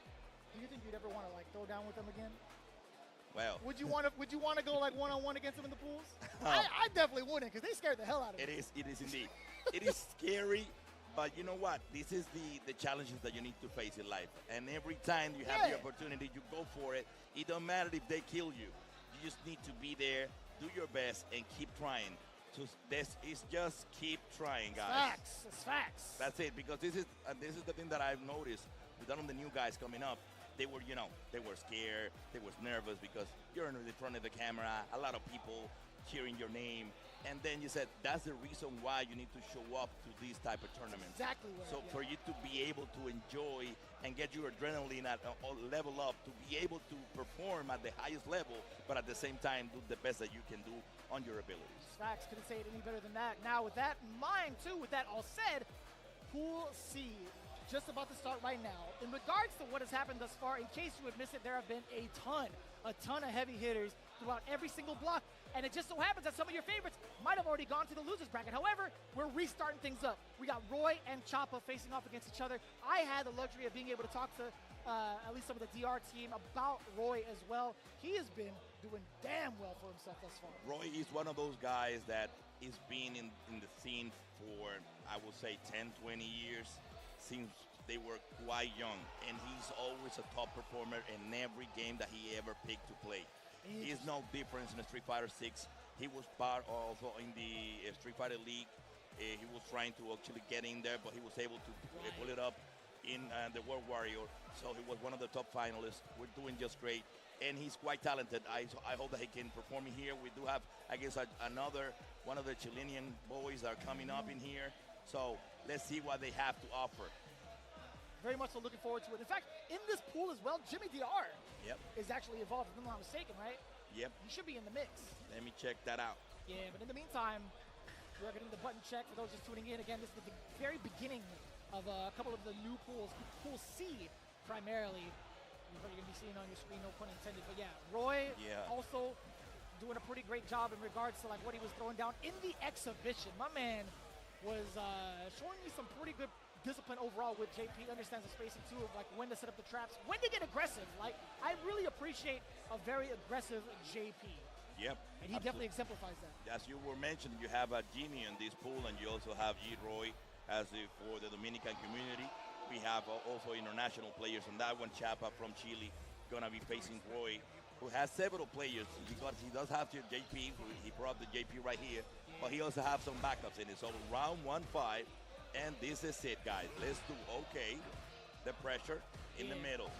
do you think you'd ever want to like throw down with them again? Well, would you want to go like one-on-one against them in the pools? I definitely wouldn't, because they scared the hell out of me. It is indeed. It is scary, but you know what? This is the challenges that you need to face in life. And every time you have the opportunity, you go for it. It don't matter if they kill you. You just need to be there, do your best, and keep trying. So this is just keep trying, guys. Facts. It's facts. That's it, because this is the thing that I've noticed with some of the new guys coming up. They were, they were scared, they were nervous because you're in front of the camera, a lot of people cheering your name, and then you said that's the reason why you need to show up to these type of tournaments. Exactly. So for you to be able to enjoy and get your adrenaline at level up, to be able to perform at the highest level, but at the same time do the best that you can do on your abilities. Facts. Couldn't say it any better than that. Now with that in mind too, with that all said, Pool C just about to start right now. In regards to what has happened thus far, in case you had missed it, there have been a ton of heavy hitters throughout every single block, and it just so happens that some of your favorites might have already gone to the losers bracket. However, we're restarting things up. We got Roy and Choppa facing off against each other. I had the luxury of being able to talk to at least some of the DR team about Roy as well. He has been doing damn well for himself thus far. Roy is one of those guys that is been in the scene for, I would say, 10, 20 years. Since they were quite young, and he's always a top performer in every game that he ever picked to play. He's no difference in the Street Fighter 6. He was part also in the Street Fighter League. He was trying to actually get in there, but he was able to pull it up in the World Warrior. So he was one of the top finalists. We're doing just great, and he's quite talented. I hope that he can perform in here. We do have, I guess, another one of the Chilean boys that are coming up in here. So let's see what they have to offer. Very much so looking forward to it. In fact, in this pool as well, Jimmy DR is actually involved, if I'm not mistaken, right? Yep. He should be in the mix. Let me check that out. Yeah, but in the meantime, we are getting the button check for those just tuning in. Again, this is the very beginning of a couple of the new pools. Pool C, primarily. You're going to be seeing on your screen, no pun intended. But yeah, Roy also doing a pretty great job in regards to like what he was throwing down in the exhibition. My man was showing me some pretty good discipline overall with JP. Understands the spacing too, of like when to set up the traps, when to get aggressive. Like, I really appreciate a very aggressive JP. Yep. And he definitely exemplifies that. As you were mentioning, you have a Jimmy in this pool, and you also have Roy as for the Dominican community. We have also international players on that one. Choppa from Chile gonna be facing Roy, who has several players because he does have the JP. He brought the JP right here, but he also have some backups in it. So round 1-5. And this is it, guys. Let's do the pressure in the middle.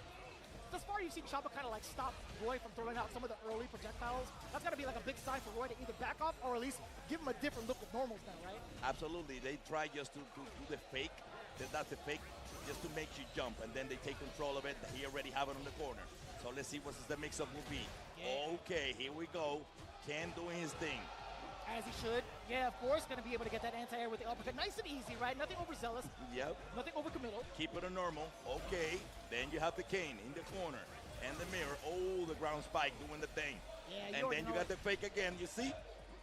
Thus far, you've seen Choppa kind of like stop Roy from throwing out some of the early projectiles. That's got to be like a big sign for Roy to either back off or at least give him a different look with normals now, right? Absolutely. They try just to do the fake. That's the fake, just to make you jump, and then they take control of it. He already have it on the corner. So let's see what the mix-up will be. Yeah. Okay, here we go. Ken doing his thing. As he should. Yeah, of course, going to be able to get that anti-air with the uppercut. Nice and easy, right? Nothing overzealous. Yep. Nothing overcommittal. Keep it a normal. Okay. Then you have the cane in the corner. And the mirror. Oh, the ground spike doing the thing. Yeah, and then you got the fake again. You see?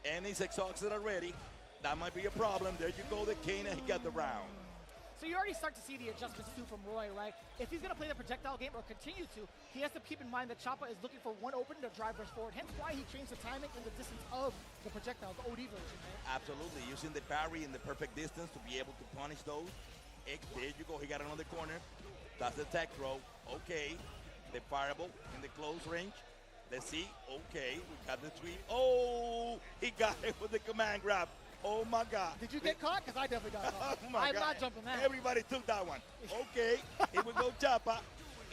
And he's exhausted already. That might be a problem. There you go, the cane, and he got the round. So you already start to see the adjustments too from Roy, right? If he's going to play the projectile game or continue to, he has to keep in mind that Choppa is looking for one opening to drive rush forward. Hence why he trains the timing and the distance of the projectile, the OD version, right? Absolutely. Using the parry in the perfect distance to be able to punish those. There you go. He got another corner. That's the tech throw. Okay. The fireable in the close range. Let's see. Okay, we got the three. Oh, he got it with the command grab. Oh my God. Did you get caught? Because I definitely got caught. Oh my I'm God. not jumping that. Everybody took that one. Okay, here we go, Chapa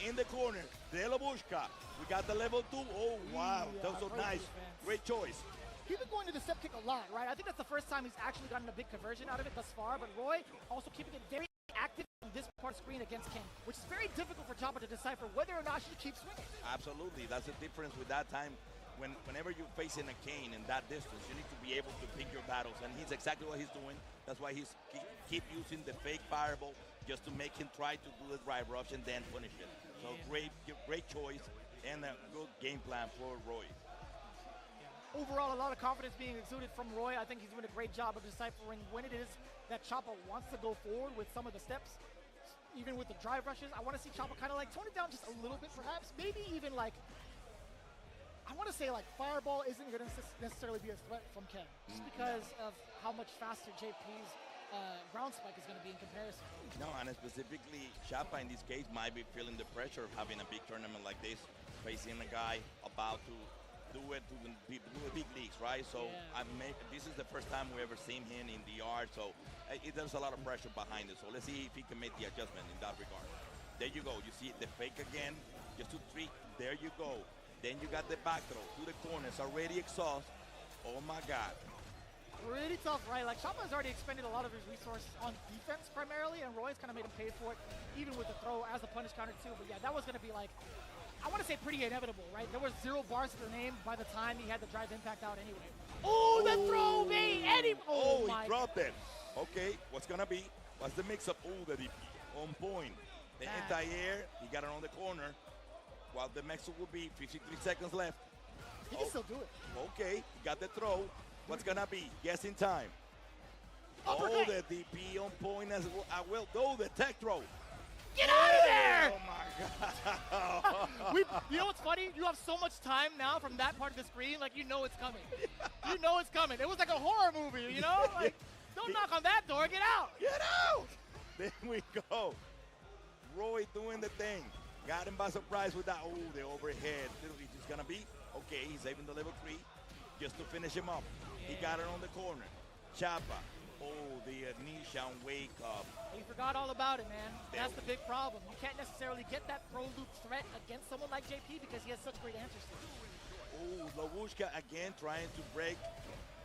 in the corner. De La Busca. We got the level 2. Oh, wow. That was so nice. Great choice. He's been going to the step kick a lot, right? I think that's the first time he's actually gotten a big conversion out of it thus far. But Roy also keeping it very active on this part of the screen against King, which is very difficult for Choppa to decipher whether or not she keeps swinging. Absolutely. That's the difference with that time. Whenever you're facing a Kane in that distance, you need to be able to pick your battles, and he's exactly what he's doing. That's why he's keep using the fake fireball just to make him try to do the drive rush and then punish it. So great choice and a good game plan for Roy. Overall, a lot of confidence being exuded from Roy. I think he's doing a great job of deciphering when it is that Choppa wants to go forward with some of the steps, even with the drive rushes. I want to see Choppa kind of like tone it down just a little bit, perhaps. Maybe even like, I want to say like Fireball isn't going to necessarily be a threat from Ken, just because of how much faster JP's ground spike is going to be in comparison. No, and specifically, Choppa in this case might be feeling the pressure of having a big tournament like this, facing a guy about to do it to the big leagues, right? So this is the first time we ever seen him in DR, so there's a lot of pressure behind it. So let's see if he can make the adjustment in that regard. There you go. You see the fake again, just to 3. There you go. Then you got the back throw to the corners, already exhaust. Oh my God. Pretty tough, right? Like Choppa has already expended a lot of his resources on defense primarily, and Roy's kind of made him pay for it, even with the throw as the punish counter too. But yeah, that was going to be like, I want to say pretty inevitable, right? There was 0 bars to the name by the time he had the drive impact out anyway. Oh, the throw made Eddie. Oh, he dropped it. Okay, what's going to be? What's the mix-up? Oh, the DP on point. The anti-air, he got it on the corner. While the Mexico will be 53 seconds left. He can still do it. Okay, he got the throw. What's gonna be? Guess in time. Upper oh, the DP on point as well. I will go the tech throw. Get out of there! Oh my God! You know what's funny? You have so much time now from that part of the screen, like you know it's coming. You know it's coming. It was like a horror movie, you know? Like, don't knock on that door. Get out! Get out! There we go. Roy doing the thing. Got him by surprise with that. Oh, the overhead. Literally just gonna be. Okay, he's saving the level 3 just to finish him up. He got it on the corner. Choppa. Oh, the Nishan wake up. He forgot all about it, man. That's the big problem. You can't necessarily get that pro loop threat against someone like JP because he has such great answers to it. Oh, Lavushka again trying to break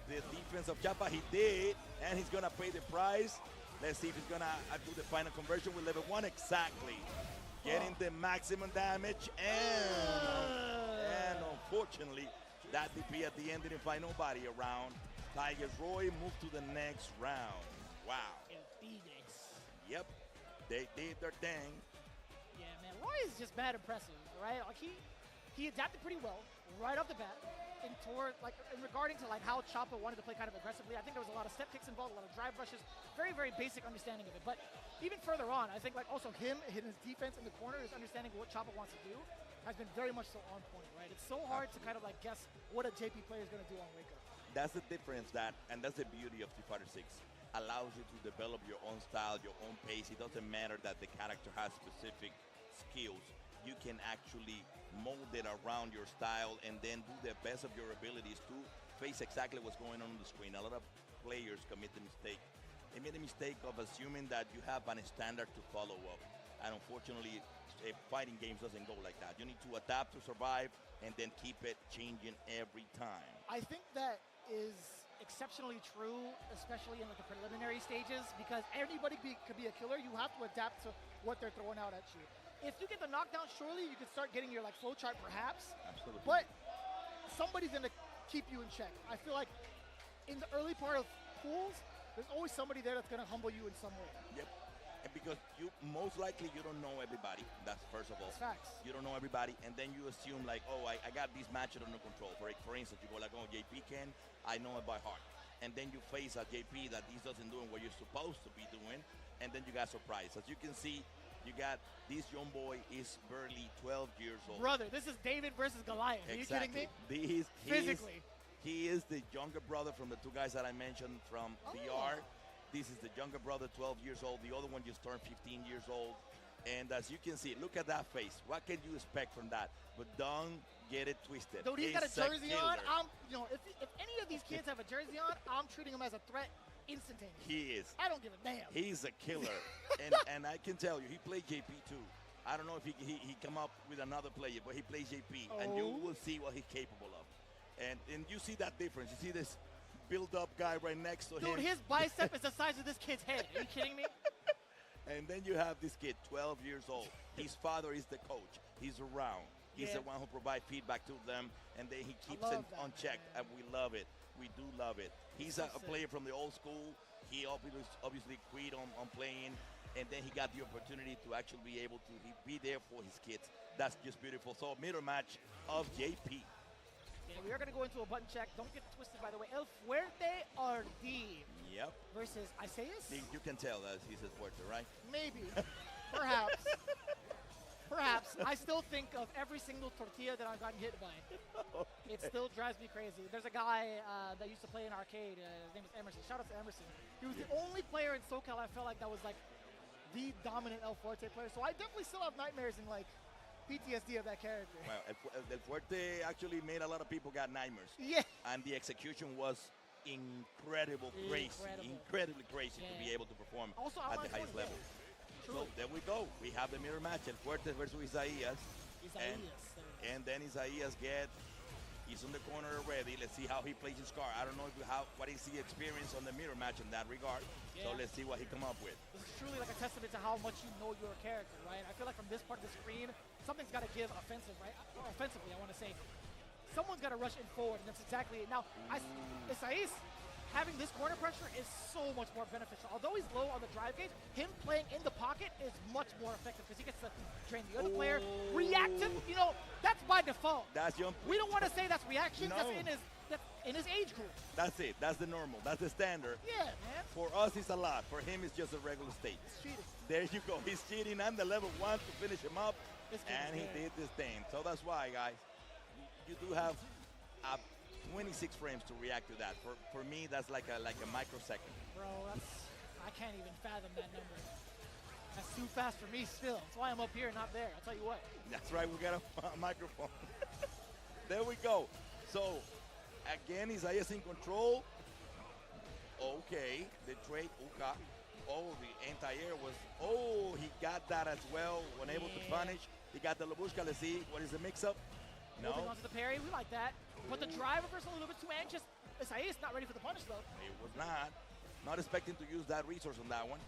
the defense of Choppa. He did, and he's gonna pay the price. Let's see if he's gonna do the final conversion with level 1 exactly. Getting the maximum damage, and unfortunately, that DP at the end didn't find nobody around. Tigers Roy moved to the next round. Wow. Yep, they did their thing. Yeah, man, Roy is just mad impressive, right? Like he adapted pretty well right off the bat. In regarding to like how Choppa wanted to play kind of aggressively, I think there was a lot of step kicks involved, a lot of drive rushes, very, very basic understanding of it. But even further on, I think like also him hitting his defense in the corner, his understanding of what Choppa wants to do has been very much so on point, right? It's so hard to kind of like guess what a JP player is going to do on Wake Up. That's the difference and that's the beauty of Street Fighter 6. Allows you to develop your own style, your own pace. It doesn't matter that the character has specific skills. You can actually mold it around your style and then do the best of your abilities to face exactly what's going on the screen. A lot of players commit the mistake. They made the mistake of assuming that you have a standard to follow up. And unfortunately, fighting games doesn't go like that. You need to adapt to survive and then keep it changing every time. I think that is exceptionally true, especially in like the preliminary stages, because anybody could be a killer. You have to adapt to what they're throwing out at you. If you get the knockdown, surely you can start getting your like flow chart, perhaps. Absolutely. But somebody's gonna keep you in check. I feel like in the early part of pools, there's always somebody there that's gonna humble you in some way. Yep. And because you most likely you don't know everybody. That's first of all. That's facts. You don't know everybody, and then you assume like, oh, I got these matches under control. For instance, you go like, oh, JP can, I know it by heart. And then you face a JP that he's doesn't doing what you're supposed to be doing, and then you got surprised. As you can see, you got this young boy is barely 12 years old. Brother, this is David versus Goliath. Exactly. Are you kidding me? Physically. He is the younger brother from the 2 guys that I mentioned from DR. This is the younger brother, 12 years old. The other one just turned 15 years old. And as you can see, look at that face. What can you expect from that? But don't get it twisted. Dude, he's got a He's jersey on. killer. If any of these kids have a jersey on, I'm treating him as a threat instantaneously. He is. I don't give a damn. He's a killer. and I can tell you, he played JP too. I don't know if he come up with another player, but he plays JP, and you will see what he's capable of. And you see that difference. You see this build-up guy right next to him. Dude, his bicep is the size of this kid's head. Are you kidding me? And then you have this kid, 12 years old. His father is the coach. He's around. He's the one who provides feedback to them, and then he keeps them on check, and we love it. We do love it. He's a player from the old school. He obviously quit on playing, and then he got the opportunity to actually be able to be there for his kids. That's just beautiful. So mirror match of JP. Yeah, we are going to go into a button check. Don't get twisted, by the way. El Fuerte RD versus Isaias? You can tell that he's a Fuerte, right? Maybe. Perhaps. Perhaps. I still think of every single tortilla that I've gotten hit by. It still drives me crazy. There's a guy that used to play in arcade. His name is Emerson. Shout out to Emerson. He was the only player in SoCal I felt like that was like the dominant El Fuerte player. So I definitely still have nightmares and like PTSD of that character. Well, El Fuerte actually made a lot of people got nightmares. Yeah. And the execution was incredibly crazy to be able to perform also, at the highest level. So there we go. We have the mirror match, El Fuerte versus Isaias. And then Isaias he's on the corner already. Let's see how he plays his card. I don't know what is the experience on the mirror match in that regard. So let's see what he come up with. This is truly like a testament to how much you know your character, right? I feel like from this part of the screen, something's got to give offensively, I want to say. Someone's got to rush in forward, and that's exactly it. Now, Isaias having this corner pressure is so much more beneficial. Although he's low on the drive gauge, him playing in the pocket is much more effective because he gets to drain the other player. Reactive, that's by default. We don't want to say that's reaction. No. That's in his age group. That's it. That's the normal. That's the standard. Yeah, man. For us, it's a lot. For him, it's just a regular state. It's cheating. There you go. He's cheating on the level 1 to finish him up, and he did this thing. So that's why, guys, you do have 26 frames to react to that. For me, that's like a microsecond. Bro, I can't even fathom that number. That's too fast for me still. That's why I'm up here, not there. I'll tell you what. That's right. We got a microphone. There we go. So, again, Isaias in control. Okay. The trade, Uka. Oh, the anti-air was, he got that as well. Unable to punish. He got the Labushka. Let's see. What is the mix-up? No. Moving on to the parry. We like that. But the driver versus a little bit too anxious. Isaias not ready for the punish, though. It was not. Not expecting to use that resource on that one.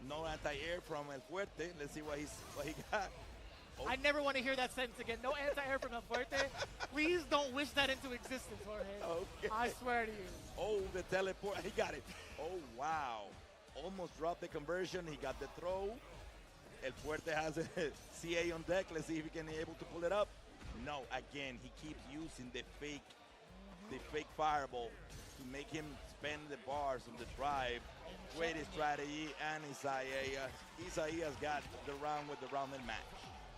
No anti-air from El Fuerte. Let's see what he got. Oh. I never want to hear that sentence again. No anti-air from El Fuerte. Please don't wish that into existence, Jorge. Okay. I swear to you. Oh, the teleport. He got it. Oh, wow. Almost dropped the conversion. He got the throw. El Fuerte has a CA on deck. Let's see if he can be able to pull it up. No, again, he keeps using the fake fireball to make him spend the bars on the drive. Great strategy, and Isaias got the round with the round and match.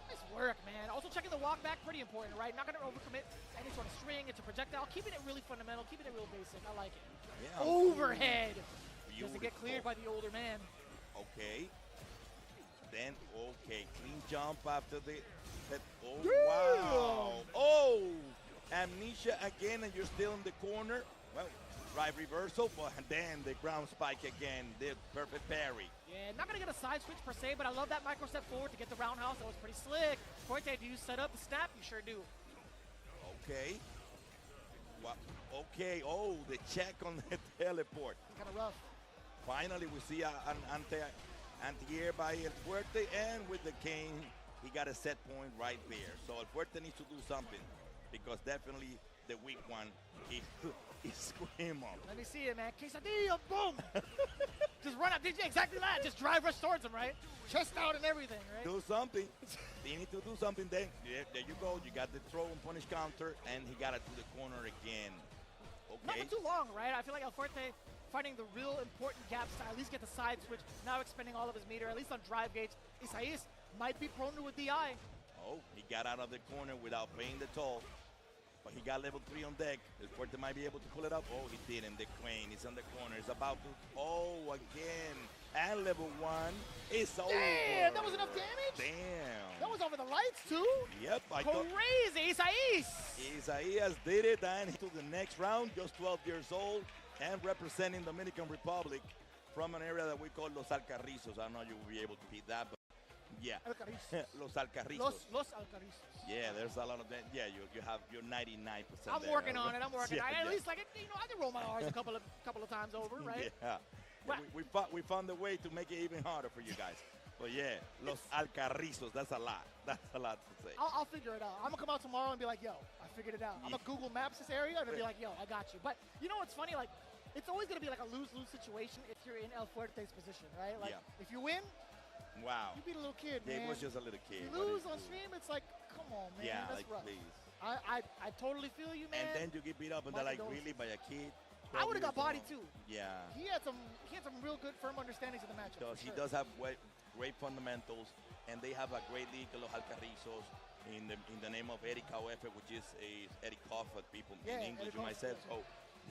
Nice work, man. Also checking the walk back, pretty important, right? Not going to overcommit any sort of string. It's a projectile. Keeping it really fundamental. Keeping it real basic. I like it. Yeah. Overhead. Beautiful. Doesn't get cleared by the older man. Okay. Then, clean jump after the... Oh, yeah. Wow. Oh, amnesia again, and you're still in the corner. Well, drive reversal, but then the ground spike again, the perfect parry. Yeah, not going to get a side switch per se, but I love that micro step forward to get the roundhouse. That was pretty slick. Fuerte, do you set up the snap? You sure do. Okay. Okay, the check on the teleport. Kind of rough. Finally, we see an anti-air by El Fuerte, and with the cane, he got a set point right there. So El Fuerte needs to do something, because definitely the weak one is scream up. Let me see it, man. Quesadilla, boom! Just run up. Exactly that. Just drive rush towards him, right? Chest out and everything, right? Do something. They need to do something then. Yeah, there you go. You got the throw and punish counter, and he got it to the corner again. Okay. Not for too long, right? I feel like El Fuerte finding the real important gaps to at least get the side switch, now expending all of his meter, at least on drive gauge. Isaias might be prone to a DI. Oh, he got out of the corner without paying the toll. But he got level 3 on deck. El Fuerte might be able to pull it up. Oh, he didn't. The Crane is on the corner. He's about to. Oh, again. And level 1 is over. Damn, that was enough damage? Damn. That was over the lights, too? Yep. Crazy. Isaias. Isaias did it, and to the next round, just 12 years old, and representing Dominican Republic from an area that we call Los Alcarrizos. I don't know you will be able to beat that, but yeah. Los Alcarrizos. Los Alcarrizos. Yeah, there's a lot of that. Yeah, you have your 99%. I'm there, working right? on it. I'm working. Yeah, At least, like, you know, I can roll my R's a couple of times over, right? Yeah. Well, we found a way to make it even harder for you guys. But yeah, Los Alcarrizos, that's a lot. That's a lot to say. I'll figure it out. I'm going to come out tomorrow and be like, yo, I figured it out. I'm going to Google Maps this area and be like, yo, I got you. But you know what's funny? Like, it's always going to be like a lose-lose situation if you're in El Fuerte's position, right? Like, if you win, wow. you beat a little kid, Yeah, man. he was just a little kid. You lose on stream, it's like, come on, man. Yeah, that's like, rough. please. I totally feel you, man. And then you get beat up and they're like, really, by a kid? I would have got bodied, too. Yeah. He had some real good, firm understandings of the matchup. He does have great fundamentals, and they have a great league, Los Alcarrizos, in the name of Eric Kauefe, which is Eric Koff, what people in English, you might say. So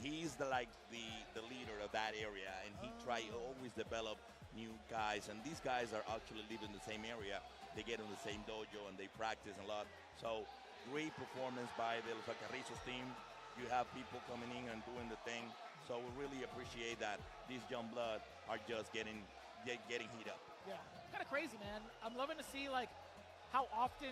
he's the leader of that area, and he always develop new guys, and these guys are actually live in the same area. They get in the same dojo, and they practice a lot. So great performance by the Los Alcarrizos team. You have people coming in and doing the thing. So we really appreciate that these young blood are just getting heat up. Yeah, it's kind of crazy, man. I'm loving to see like how often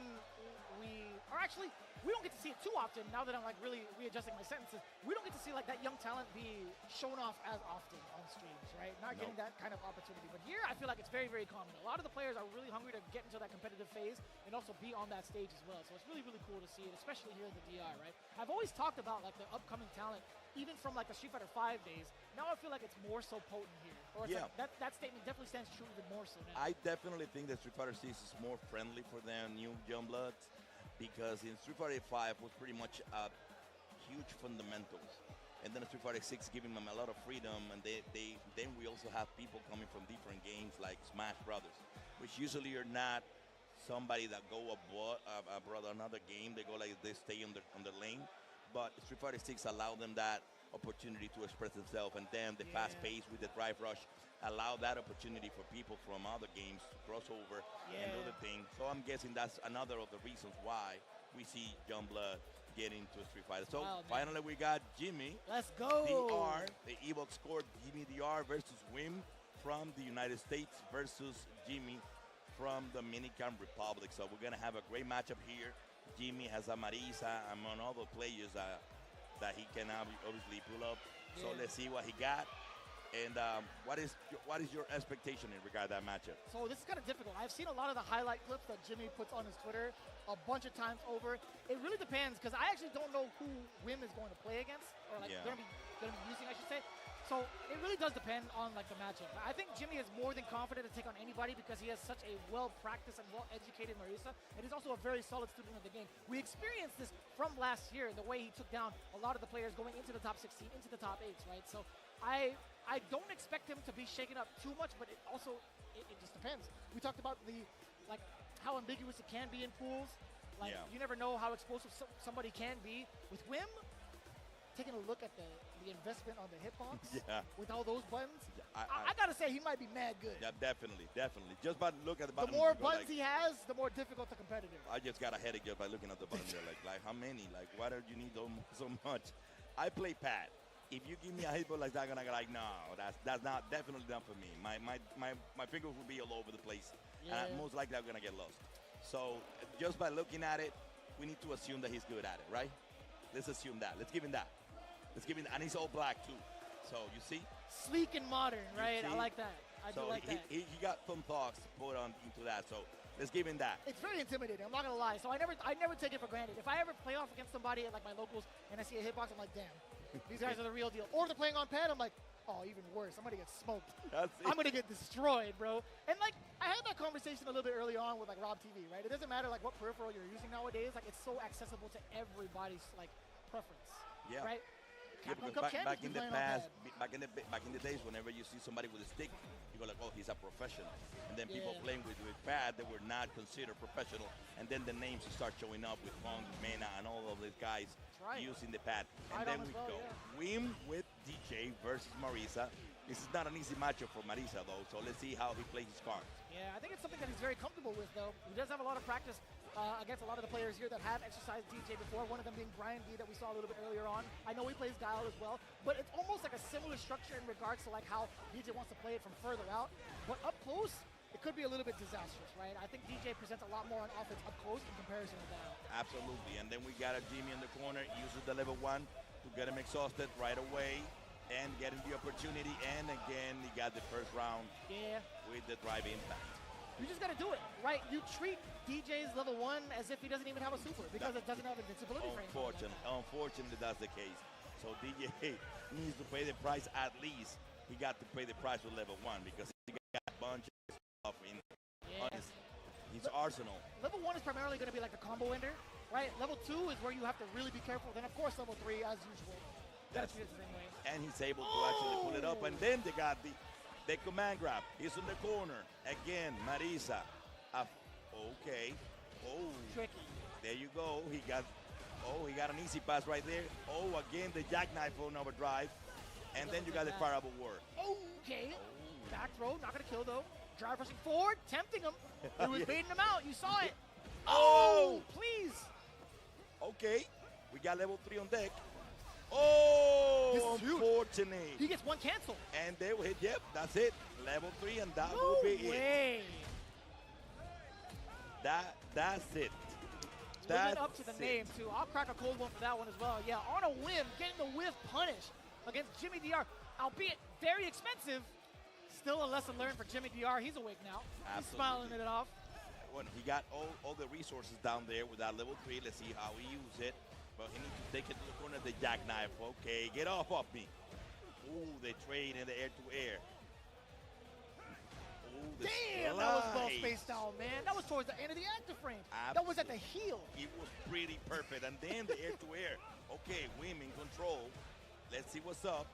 we don't get to see it too often now that I'm like really readjusting my sentences. We don't get to see like that young talent be shown off as often on streams, right? Not getting that kind of opportunity. But here, I feel like it's very, very common. A lot of the players are really hungry to get into that competitive phase and also be on that stage as well. So it's really, really cool to see it, especially here in the DR, right? I've always talked about like the upcoming talent, even from like the Street Fighter 5 days. Now I feel like it's more so potent here. Or it's like that statement definitely stands true even more so now. I definitely think that Street Fighter 6 is more friendly for them new young bloods, because in Street Fighter 5 was pretty much huge fundamentals, and then Street Fighter 6 giving them a lot of freedom, and then we also have people coming from different games like Smash Brothers, which usually are not somebody that go abroad another game. They go like they stay on the lane, but Street Fighter 6 allow them that opportunity to express themselves, and then the fast pace with the drive rush allow that opportunity for people from other games to cross over and do the thing. So I'm guessing that's another of the reasons why we see Youngblood get into Street Fighter. So finally we got Jimmy. Let's go. DR, the Evox scored Jimmy DR versus Wim from the United States versus Jimmy from the Dominican Republic. So we're going to have a great matchup here. Jimmy has a Marisa among other players that he can obviously pull up. So let's see what he got. And what is your expectation in regard to that matchup? So this is kind of difficult. I've seen a lot of the highlight clips that Jimmy puts on his Twitter a bunch of times over. It really depends, because I actually don't know who Wim is going to play against, or like going to be using, I should say. So it really does depend on like the matchup. I think Jimmy is more than confident to take on anybody because he has such a well-practiced and well-educated Marisa, and he's also a very solid student of the game. We experienced this from last year, the way he took down a lot of the players going into the top 16, into the top 8s, right? So I don't expect him to be shaken up too much, but it just depends. We talked about how ambiguous it can be in pools. You never know how explosive somebody can be. With Wim, taking a look at the investment on the hitbox with all those buttons, I gotta say he might be mad good. Yeah, definitely. Just by looking at the buttons. The more buttons he has, the more difficult the competitor. I just got a headache just by looking at the buttons. like how many? Like why do you need so much? I play pad. If you give me a hitbox like that, I'm gonna be like, no, that's not definitely not for me. My fingers will be all over the place, and most likely I'm gonna get lost. So just by looking at it, we need to assume that he's good at it, right? Let's assume that. Let's give him that. And he's all black too. So you see? Sleek and modern, right? I like that. I do like that. He got some thoughts put on into that. So let's give him that. It's very intimidating. I'm not gonna lie. So I never take it for granted. If I ever play off against somebody at like my locals and I see a hitbox, I'm like, damn, these guys are the real deal. Or they're playing on pad, I'm like, oh, even worse. I'm gonna get smoked. I'm gonna get destroyed, bro. And like, I had that conversation a little bit early on with like Rob TV, right? It doesn't matter like what peripheral you're using nowadays. Like, it's so accessible to everybody's like preference, right? Capcom because Cup champions back in be the playing on past, back in the days, whenever you see somebody with a stick, you go like, oh, he's a professional. And then people playing with pad that were not considered professional. And then the names start showing up with Pong, Mena, and all of these guys using the pad. And then we go Wim with DJ versus Marisa. This is not an easy matchup for Marisa, though, so let's see how he plays his cards. Yeah, I think it's something that he's very comfortable with, though. He does have a lot of practice against a lot of the players here that have exercised DJ before, one of them being Brian D that we saw a little bit earlier on. I know he plays Guile as well, but it's almost like a similar structure in regards to like how DJ wants to play it from further out. But up close, it could be a little bit disastrous, right? I think DJ presents a lot more on offense up close in comparison to that. Absolutely, and then we got a Jimmy in the corner, uses the level 1 to get him exhausted right away. And getting the opportunity, and again, he got the first round with the drive impact. You just got to do it, right? You treat DJ's level 1 as if he doesn't even have a super because it doesn't have invincibility frame. Unfortunately, that's the case. So DJ needs to pay the price at least. He got to pay the price with level 1 because he got a bunch of stuff in his arsenal. Level 1 is primarily going to be like the combo ender, right? Level 2 is where you have to really be careful. Then, of course, level 3, as usual. That's the same way. And he's able to actually pull it up. And then they got the command grab. He's in the corner. Again, Marisa. Okay. Oh. Tricky. There you go. He got an easy pass right there. Oh, again, the jackknife on overdrive. And then you got the fireable word. Okay. Back throw. Not going to kill, though. Drive rushing forward. Tempting him. He was baiting him out. You saw it. Oh, please. Okay. We got level 3 on deck. Oh, unfortunate. He gets one cancel. And they will hit, yep, that's it. Level 3, and that will be it. That's it. Living up to the name, too. I'll crack a cold one for that one as well. Yeah, on a whim, getting the whiff punish against Jimmy DR. Albeit very expensive, still a lesson learned for Jimmy DR. He's awake now. Absolutely. He's smiling it off. Well, he got all the resources down there with that level 3. Let's see how he uses it. But he needs to take it to the corner of the jackknife. Okay, get off me. Ooh, they trade in the air-to-air. Damn, that was well spaced out, man. That was towards the end of the active frame. Absolutely. That was at the heel. It was pretty perfect. And then the air-to-air. Okay, Wim in control. Let's see what's up.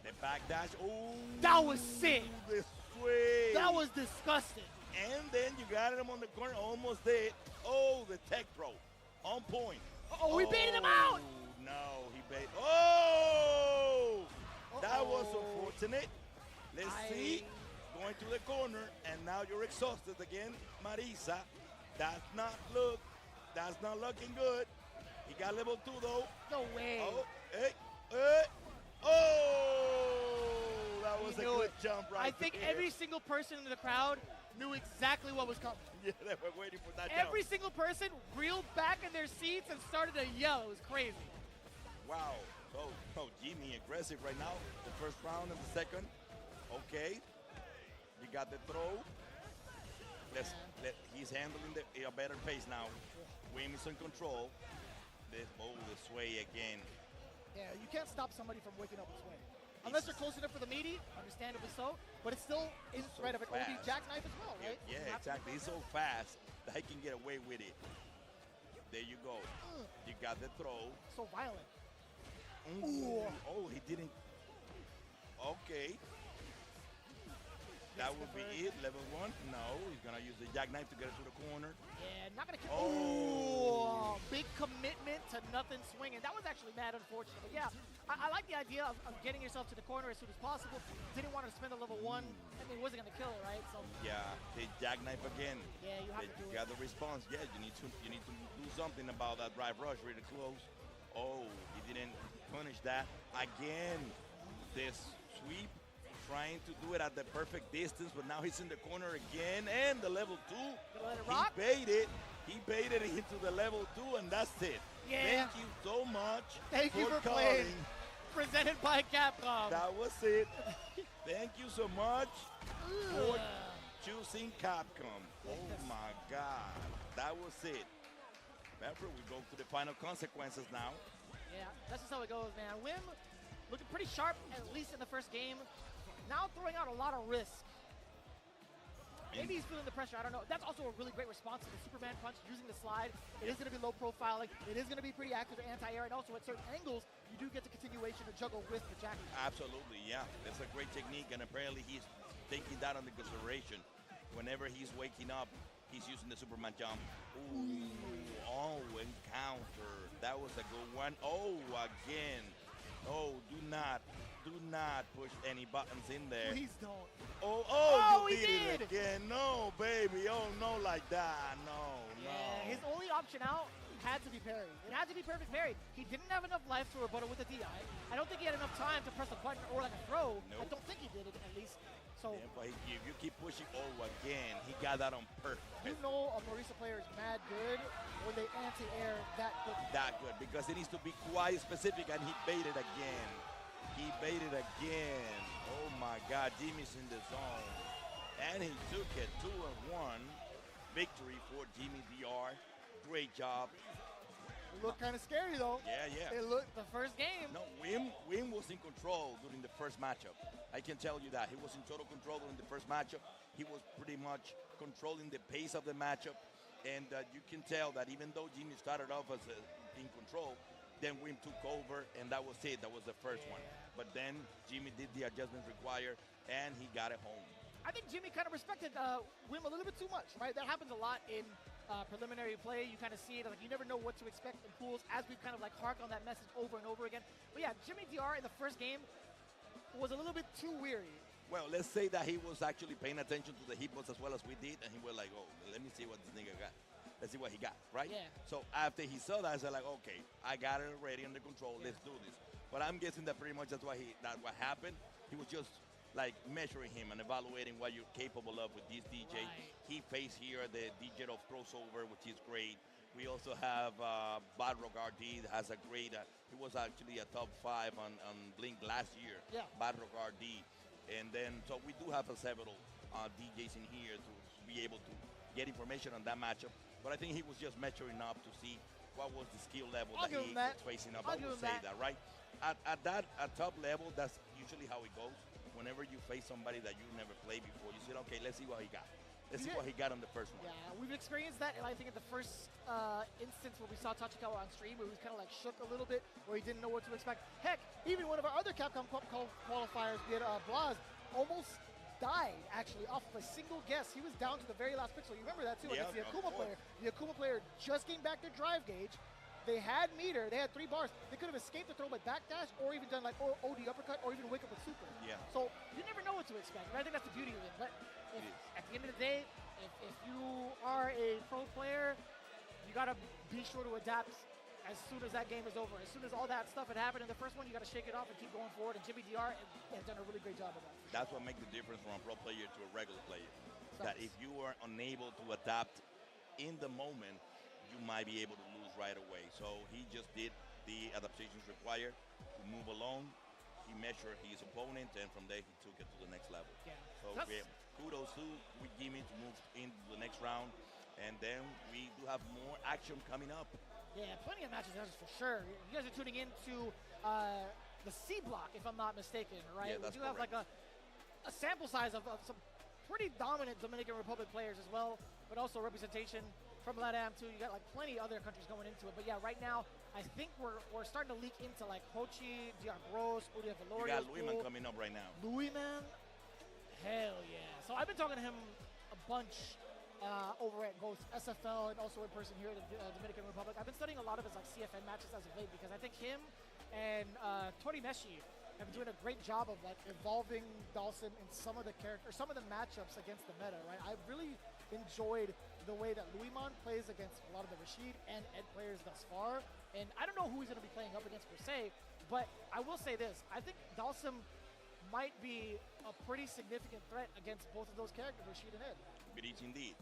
The backdash. Ooh. That was sick. The swing. That was disgusting. And then you got him on the corner. Almost dead. Oh, the tech throw. On point. Oh, we baited him out. No, he baited. Oh! That was unfortunate. Let's see. Going to the corner, and now you're exhausted again, Marisa. That's not looking good. He got level 2 though. No way. Oh, hey. Oh! That was a good jump right I think there. every single person in the crowd knew exactly what was coming. Yeah, they were waiting for that Every jump. single person reeled back in their seats and started to yell. It was crazy. Wow. So Jimmy aggressive right now. The first round and the second. Okay. You got the throw. He's handling a better pace now. Wim is in control. The sway again. Yeah, you can't stop somebody from waking up this way. Unless they're close enough for the meaty, understandably so, but it's still in threat of an OD jackknife as well, right? Yeah, exactly. He's so fast that he can get away with it. There you go. You got the throw. So violent. Ooh. Oh, he didn't. Okay. That would be it. Level 1. No, he's going to use the jackknife to get it to the corner. Yeah, not going to kill. Oh, big commitment to nothing swinging. That was actually mad unfortunate. But yeah, I like the idea of getting yourself to the corner as soon as possible. Didn't want to spend a level 1. I mean, he wasn't going to kill it, right? So yeah, the jackknife again. Yeah, you have to do it. You got the response. Yeah, you need to do something about that drive rush really close. Oh, he didn't punish that. Again, this sweep. Trying to do it at the perfect distance, but now he's in the corner again, and the level 2. He baited it into the level 2, and that's it. Yeah. Thank you so much. Thank you for playing. Presented by Capcom. That was it. Thank you so much for choosing Capcom. Oh my God, that was it. Remember, we go to the final consequences now. Yeah, that's just how it goes, man. Wim looking pretty sharp, at least in the first game. Now throwing out a lot of risk. Maybe he's feeling the pressure. I don't know. That's also a really great response to the Superman punch using the slide. It is going to be low profile. Like, it is going to be pretty active anti-air. And also at certain angles, you do get the continuation to juggle with the jacket. Absolutely, yeah. That's a great technique, and apparently he's taking that into consideration. Whenever he's waking up, he's using the Superman jump. Ooh, oh, encounter. That was a good one. Oh, again. Oh, do not push any buttons in there. Please don't. Oh, you did it again. No, baby. Oh, no, like that. No. His only option out had to be parry. It had to be perfect parry. He didn't have enough life to rebuttal with the DI. I don't think he had enough time to press a button or like a throw. Nope. I don't think he did it, at least. So, yeah, but if you keep pushing again, he got that on purpose. You know a Marisa player is mad good when they anti-air that quick. That good, because it needs to be quite specific, and he baited again. Oh my God, Jimmy's in the zone. And he took it, 2-1. Victory for Jimmy DR. Great job. It looked kind of scary though. Yeah. It looked the first game. No, Wim was in control during the first matchup. I can tell you that. He was in total control during the first matchup. He was pretty much controlling the pace of the matchup. And you can tell that even though Jimmy started off as in control, then Wim took over, and that was it. That was the first one. But then Jimmy did the adjustments required, and he got it home. I think Jimmy kind of respected Wim a little bit too much, right? That happens a lot in preliminary play. You kind of see it, like you never know what to expect in pools, as we've kind of like hark on that message over and over again. But yeah, Jimmy DR in the first game was a little bit too weary. Well, let's say that he was actually paying attention to the hitbox as well as we did, and he was like, oh, let me see what this nigga got. Let's see what he got, right? Yeah. So after he saw that, I said like, okay, I got it already under control. Yeah. Let's do this. But I'm guessing that pretty much that's what happened. He was just like measuring him and evaluating what you're capable of with this DJ. Right. He faced here the DJ of crossover, which is great. We also have Badrock RD that has a great. He was actually a top 5 on Blink last year. Yeah. Badrock RD, and then so we do have several DJs in here to be able to get information on that matchup. But I think he was just measuring up to see what was the skill level that he was facing up. I would say that, right? At top level, that's usually how it goes. Whenever you face somebody that you never played before, you say, okay, let's see what he got. Let's see what he got on the first one. Yeah, we've experienced that, and I think in the first instance where we saw Tachikawa on stream, where he was kind of like shook a little bit, where he didn't know what to expect. Heck, even one of our other Capcom qualifiers, we had Blaz, almost died actually off of a single guess. He was down to the very last pixel. You remember that too, against the Akuma player. The Akuma player just came back to drive gauge. They had meter, they had 3 bars. They could have escaped the throw by backdash, or even done like OD uppercut, or even wake up with super. Yeah. So you never know what to expect. And I think that's the beauty of it. But at the end of the day, if you are a pro player, you gotta be sure to adapt as soon as that game is over. As soon as all that stuff had happened in the first one, you got to shake it off and keep going forward. And Jimmy DR has done a really great job of that. That's what makes the difference from a pro player to a regular player. That if you are unable to adapt in the moment, you might be able to lose right away. So he just did the adaptations required to move along. He measured his opponent, and from there he took it to the next level. Yeah. So kudos to Jimmy to move into the next round. And then we do have more action coming up. Yeah, plenty of matches, that's for sure. You guys are tuning into the C block, if I'm not mistaken, right? Yeah, that's we do have like a sample size of some pretty dominant Dominican Republic players as well, but also representation from LATAM too. You got like plenty other countries going into it. But yeah, right now, I think we're starting to leak into like Hochi, DR Gross, Udia Velorio. You got Louis-Man coming up right now. Louis-Man? Hell yeah. So I've been talking to him a bunch over at both SFL and also in person here in the Dominican Republic. I've been studying a lot of his like CFN matches as of late because I think him and Tori Meshi have been doing a great job of like evolving Dhalsim in some of the matchups against the meta, right? I've really enjoyed the way that Louis-Man plays against a lot of the Rashid and Ed players thus far. And I don't know who he's going to be playing up against per se, but I will say this. I think Dhalsim might be a pretty significant threat against both of those characters, Rashid and Ed. It is indeed.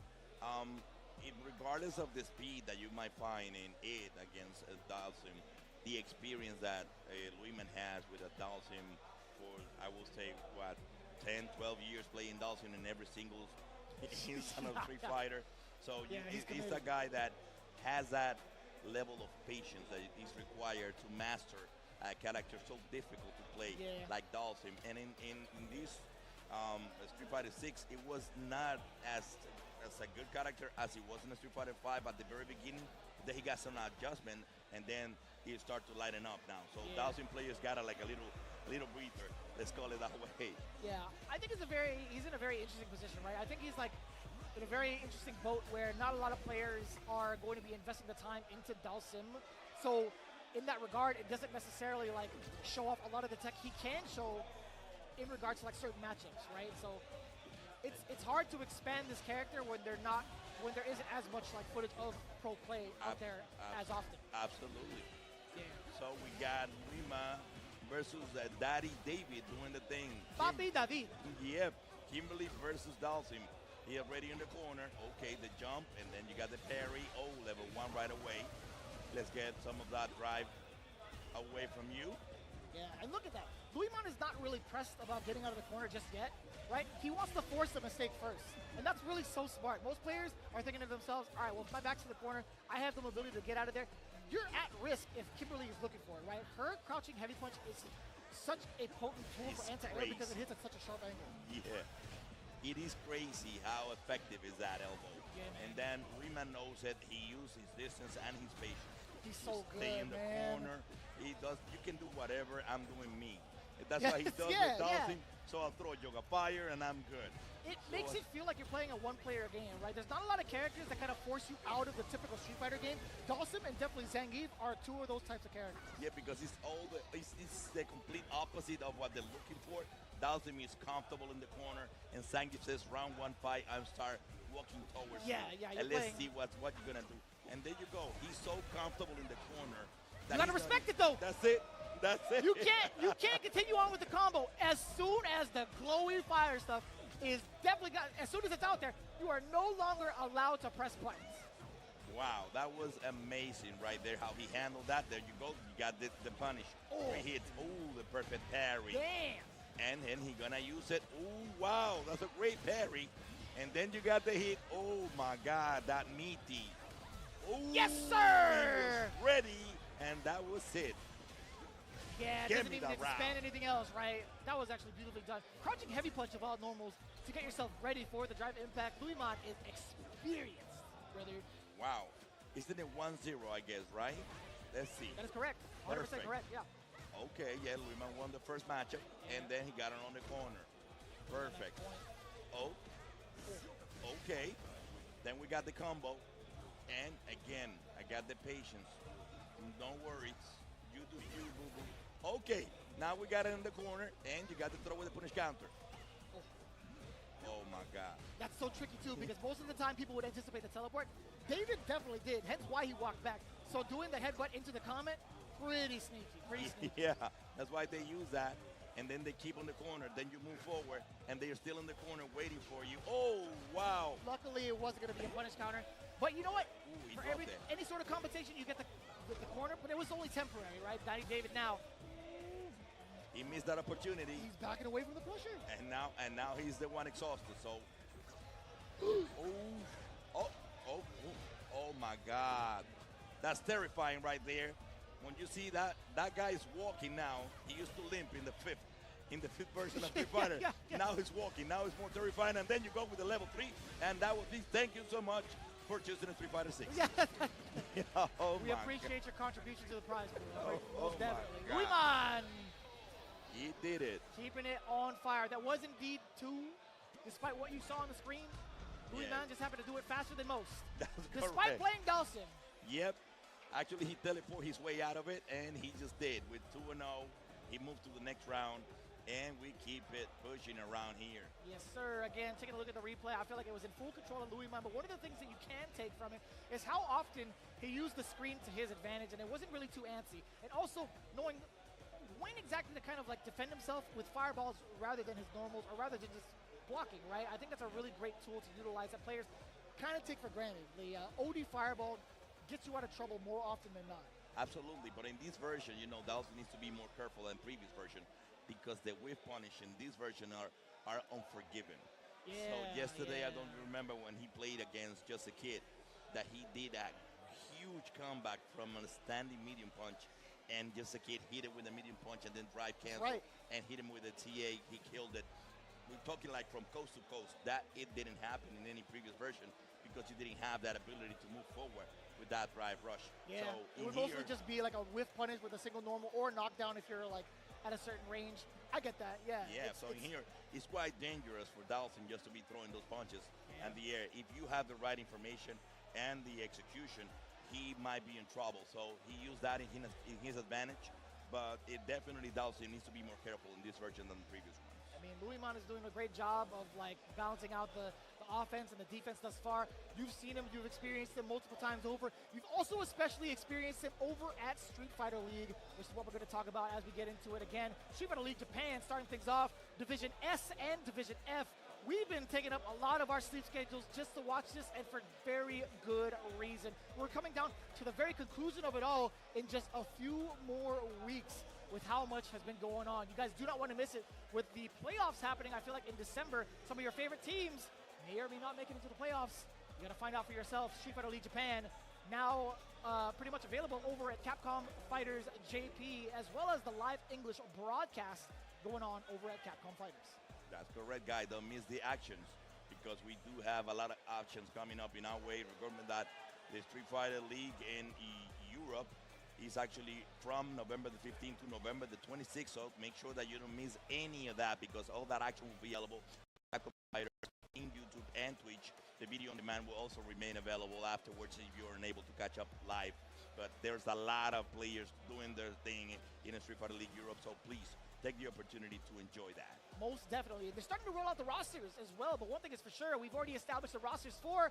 Regardless of the speed that you might find in it against Dhalsim, the experience that Louis-Man has with a Dhalsim for, I will say, 10, 12 years playing Dhalsim in every single instance of Street Fighter. So yeah, he's a guy that has that level of patience that is required to master a character so difficult to play like Dhalsim. And in this Street Fighter 6, it was not as a good character as it was in the Street Fighter 5 at the very beginning. Then he got some adjustment, and then he started to lighten up now. So Dhalsim players got a little breather. Let's call it that way. Yeah, I think he's in a very interesting position, right? I think he's like in a very interesting boat where not a lot of players are going to be investing the time into Dhalsim. So in that regard, it doesn't necessarily like show off a lot of the tech he can show in regards to like certain matchups, right? So it's hard to expand this character when there isn't as much like footage of pro play out there as often. Absolutely. Yeah. So we got Rima versus Daddy David doing the thing. Papi David. Yep. Kimberly versus Dhalsim. He already in the corner. Okay, the jump, and then you got the parry. Oh, level 1 right away. Let's get some of that drive away from you. Yeah, and look at that. Luiman is not really pressed about getting out of the corner just yet, right? He wants to force the mistake first, and that's really so smart. Most players are thinking to themselves, all right, well, if my back's to the corner, I have the mobility to get out of there. You're at risk if Kimberly is looking for it, right? Her crouching heavy punch is such a potent tool for anti-air because it hits at such a sharp angle. Yeah. It is crazy how effective is that elbow. Yeah, and then Riemann knows that he uses his distance and his patience. He's so good, Stay in the man. corner. He does. You can do whatever. I'm doing me. That's Yes, what he does yeah, with Dhalsim. So I'll throw Yoga Fire and I'm good. It makes it feel like you're playing a one-player game, right? There's not a lot of characters that kind of force you out of the typical Street Fighter game. Dhalsim and definitely Zangief are two of those types of characters. Yeah, because it's the complete opposite of what they're looking for. Dhalsim is comfortable in the corner, and Zangief says, round 1 fight, I'm start walking towards you. Yeah, and let's see what you're gonna do. And there you go. He's so comfortable in the corner. You gotta respect it though. That's it. That's it. You can't continue on with the combo as soon as the glowy fire stuff is definitely got. As soon as it's out there, you are no longer allowed to press buttons. Wow, that was amazing right there. How he handled that. There you go. You got the punish. Oh. 3 hits. Oh, the perfect parry. Damn. And then he gonna use it. Oh, wow, that's a great parry. And then you got the hit. Oh my God, that meaty. Oh, yes, sir. He was ready, and that was it. Yeah, it doesn't even expand anything else, right? That was actually beautifully done. Crouching heavy punch of all normals to get yourself ready for the drive impact. Luiman is experienced, brother. Wow. Isn't it 1-0, I guess, right? Let's see. That is correct. 100% correct, yeah. Okay, yeah, Luiman won the first matchup, and then he got it on the corner. Perfect. Oh, okay. Then we got the combo, and again, I got the patience. Don't worry, you do you, boo-boo. Okay, now we got it in the corner, and you got to throw with the punish counter. Oh my God. That's so tricky too, because most of the time people would anticipate the teleport. David definitely did, hence why he walked back. So doing the headbutt into the comment, pretty sneaky, pretty sneaky. Yeah, that's why they use that. And then they keep on the corner. Then you move forward, and they're still in the corner waiting for you. Oh, wow. Luckily, it wasn't going to be a punish counter. But you know what? Ooh, For any sort of compensation, you get the corner, but it was only temporary, right? David now. He missed that opportunity. He's backing away from the pressure. And now he's the one exhausted. So, oh my God. That's terrifying right there. When you see that guy is walking now. He used to limp in the fifth version of Street Fighter. Yeah. Now he's walking. Now it's more terrifying. And then you go with the level 3. And that was it. Thank you so much for choosing Street Fighter 6. Yeah. Oh we appreciate your contribution to the prize pool. Most my definitely. God. Luiman! He did it. Keeping it on fire. That was indeed 2, despite what you saw on the screen. Luiman just happened to do it faster than most. That's despite correct. playing Dhalsim. Yep. Actually, he teleported his way out of it, and he just did. With 2-0, he moved to the next round, and we keep it pushing around here. Yes, sir. Again, taking a look at the replay, I feel like it was in full control of Luiman, but one of the things that you can take from it is how often he used the screen to his advantage, and it wasn't really too antsy. And also knowing when exactly to kind of like defend himself with fireballs rather than his normals, or rather than just blocking, right? I think that's a really great tool to utilize that players kind of take for granted. The OD fireball gets you out of trouble more often than not. Absolutely, but in this version, you know, Dhalsim needs to be more careful than previous version because the whiff punish in this version are unforgiving. Yeah, so yesterday, I don't remember when he played against Just a Kid that he did a huge comeback from a standing medium punch, and Just a Kid hit it with a medium punch and then drive cancel and hit him with a TA. He killed it. we're talking like from coast to coast. That it didn't happen in any previous version because you didn't have that ability to move forward with that drive rush. Yeah, so it would mostly just be like a whiff punish with a single normal or knockdown if you're like at a certain range. I get that, yeah. Yeah, so in here, it's quite dangerous for Dawson just to be throwing those punches in the air. If you have the right information and the execution, he might be in trouble. So he used that in his advantage, but it definitely Dawson needs to be more careful in this version than the previous one. I mean, Louismont is doing a great job of like balancing out the offense and the defense thus far. You've seen him, you've experienced him multiple times over. You've also especially experienced him over at Street Fighter League, which is what we're going to talk about as we get into it again. Street Fighter League Japan starting things off, Division S and Division F. We've been taking up a lot of our sleep schedules just to watch this, and for very good reason. We're coming down to the very conclusion of it all in just a few more weeks with how much has been going on. You guys do not want to miss it. With the playoffs happening, I feel like in December, some of your favorite teams may or may not make it into the playoffs. You got to find out for yourself. Street Fighter League Japan now pretty much available over at Capcom Fighters JP, as well as the live English broadcast going on over at Capcom Fighters. That's correct, guys. Don't miss the actions because we do have a lot of options coming up in our way. Remember that the Street Fighter League in Europe is actually from November the 15th to November the 26th. So make sure that you don't miss any of that because all that action will be available in YouTube and Twitch. The video on demand will also remain available afterwards if you're unable to catch up live. But there's a lot of players doing their thing in the Street Fighter League Europe, so please take the opportunity to enjoy that. Most definitely. They're starting to roll out the rosters as well, but one thing is for sure, we've already established the rosters for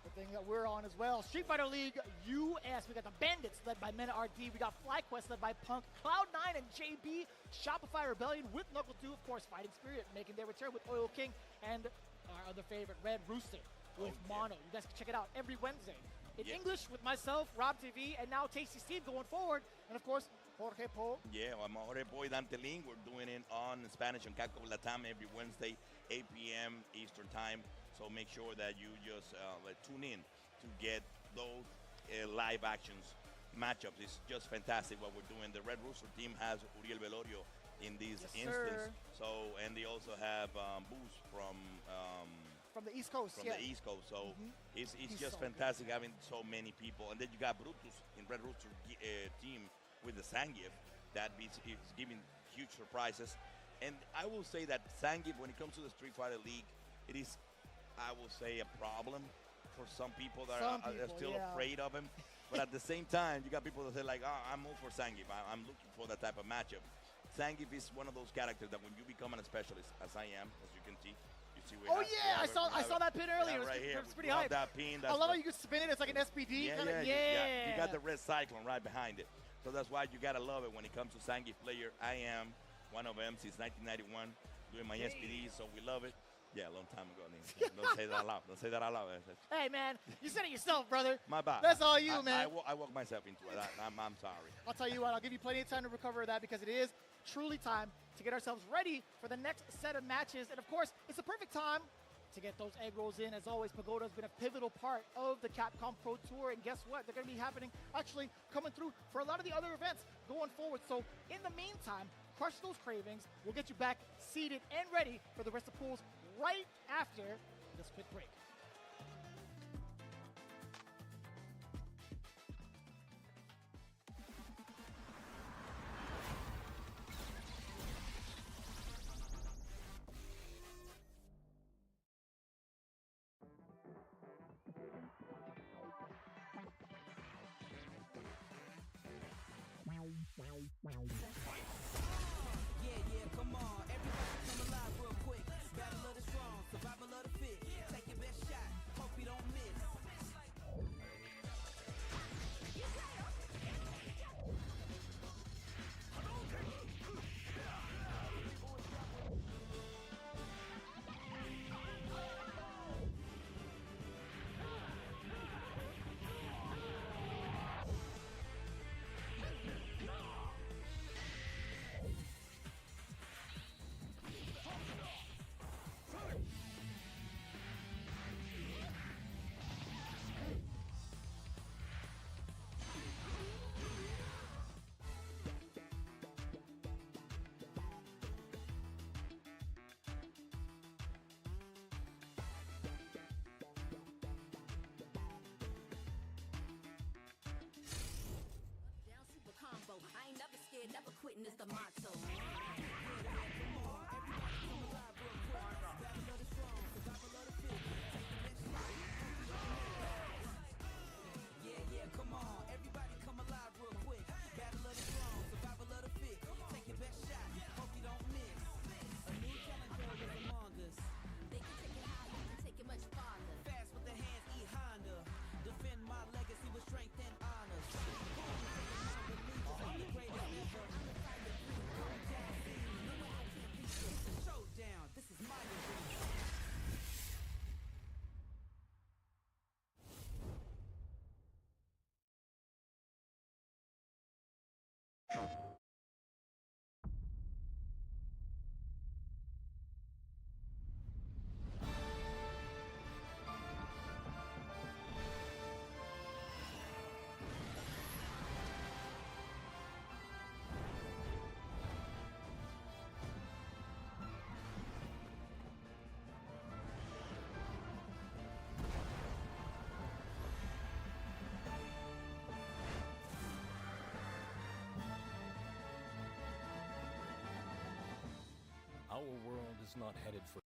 the thing that we're on as well. Street Fighter League US. We got the Bandits led by Mena RD. We got FlyQuest led by Punk, Cloud9 and JB, Shopify Rebellion with Knuckle 2, of course, Fighting Spirit making their return with Oil King, and our other favorite, Red Rooster with Mono. You guys can check it out every Wednesday. In English with myself, Rob TV, and now Tasty Steve going forward, and of course, Jorge Po. Yeah, I'm Jorge Po Dantelin. We're doing it on Spanish on Capcom Latam every Wednesday, 8 p.m. Eastern Time. So make sure that you just tune in to get those live actions matchups. It's just fantastic what we're doing. The Red Rooster team has Uriel Velorio in this instance. So, and they also have Boost from the East Coast. The East Coast. So it's just so fantastic having so many people. And then you got Brutus in Red Rooster team with the Zangief that is giving huge surprises. And I will say that Zangief, when it comes to the Street Fighter League, it is, I will say, a problem for some people that are still afraid of him. But at the same time, you got people that say like, oh, I'm all for Zangief. I'm looking for that type of matchup. Zangief is one of those characters that when you become a specialist, as I am, as you can see, I saw that pin earlier. Right here. It's pretty hype. That pin, I love how you can spin it. It's like an SPD. You got the red cyclone right behind it. So that's why you gotta love it when it comes to Zangief player. I am one of them since 1991, doing my SPD, so we love it. Yeah, a long time ago. Don't say that out loud. Don't say that out loud. Hey, man, you said it yourself, brother. My bad. That's all you, man. I walked myself into it. I'm sorry. I'll tell you what, I'll give you plenty of time to recover that because it is truly time to get ourselves ready for the next set of matches. And, of course, it's a perfect time to get those egg rolls in. As always, Pagoda's been a pivotal part of the Capcom Pro Tour. And guess what? They're going to be happening, actually coming through for a lot of the other events going forward. So, in the meantime, crush those cravings. We'll get you back seated and ready for the rest of the pools right after this quick break. Yeah, come on. Everybody come alive real quick. Battle of the strong, survival of the fit. Take your best Our world is not headed for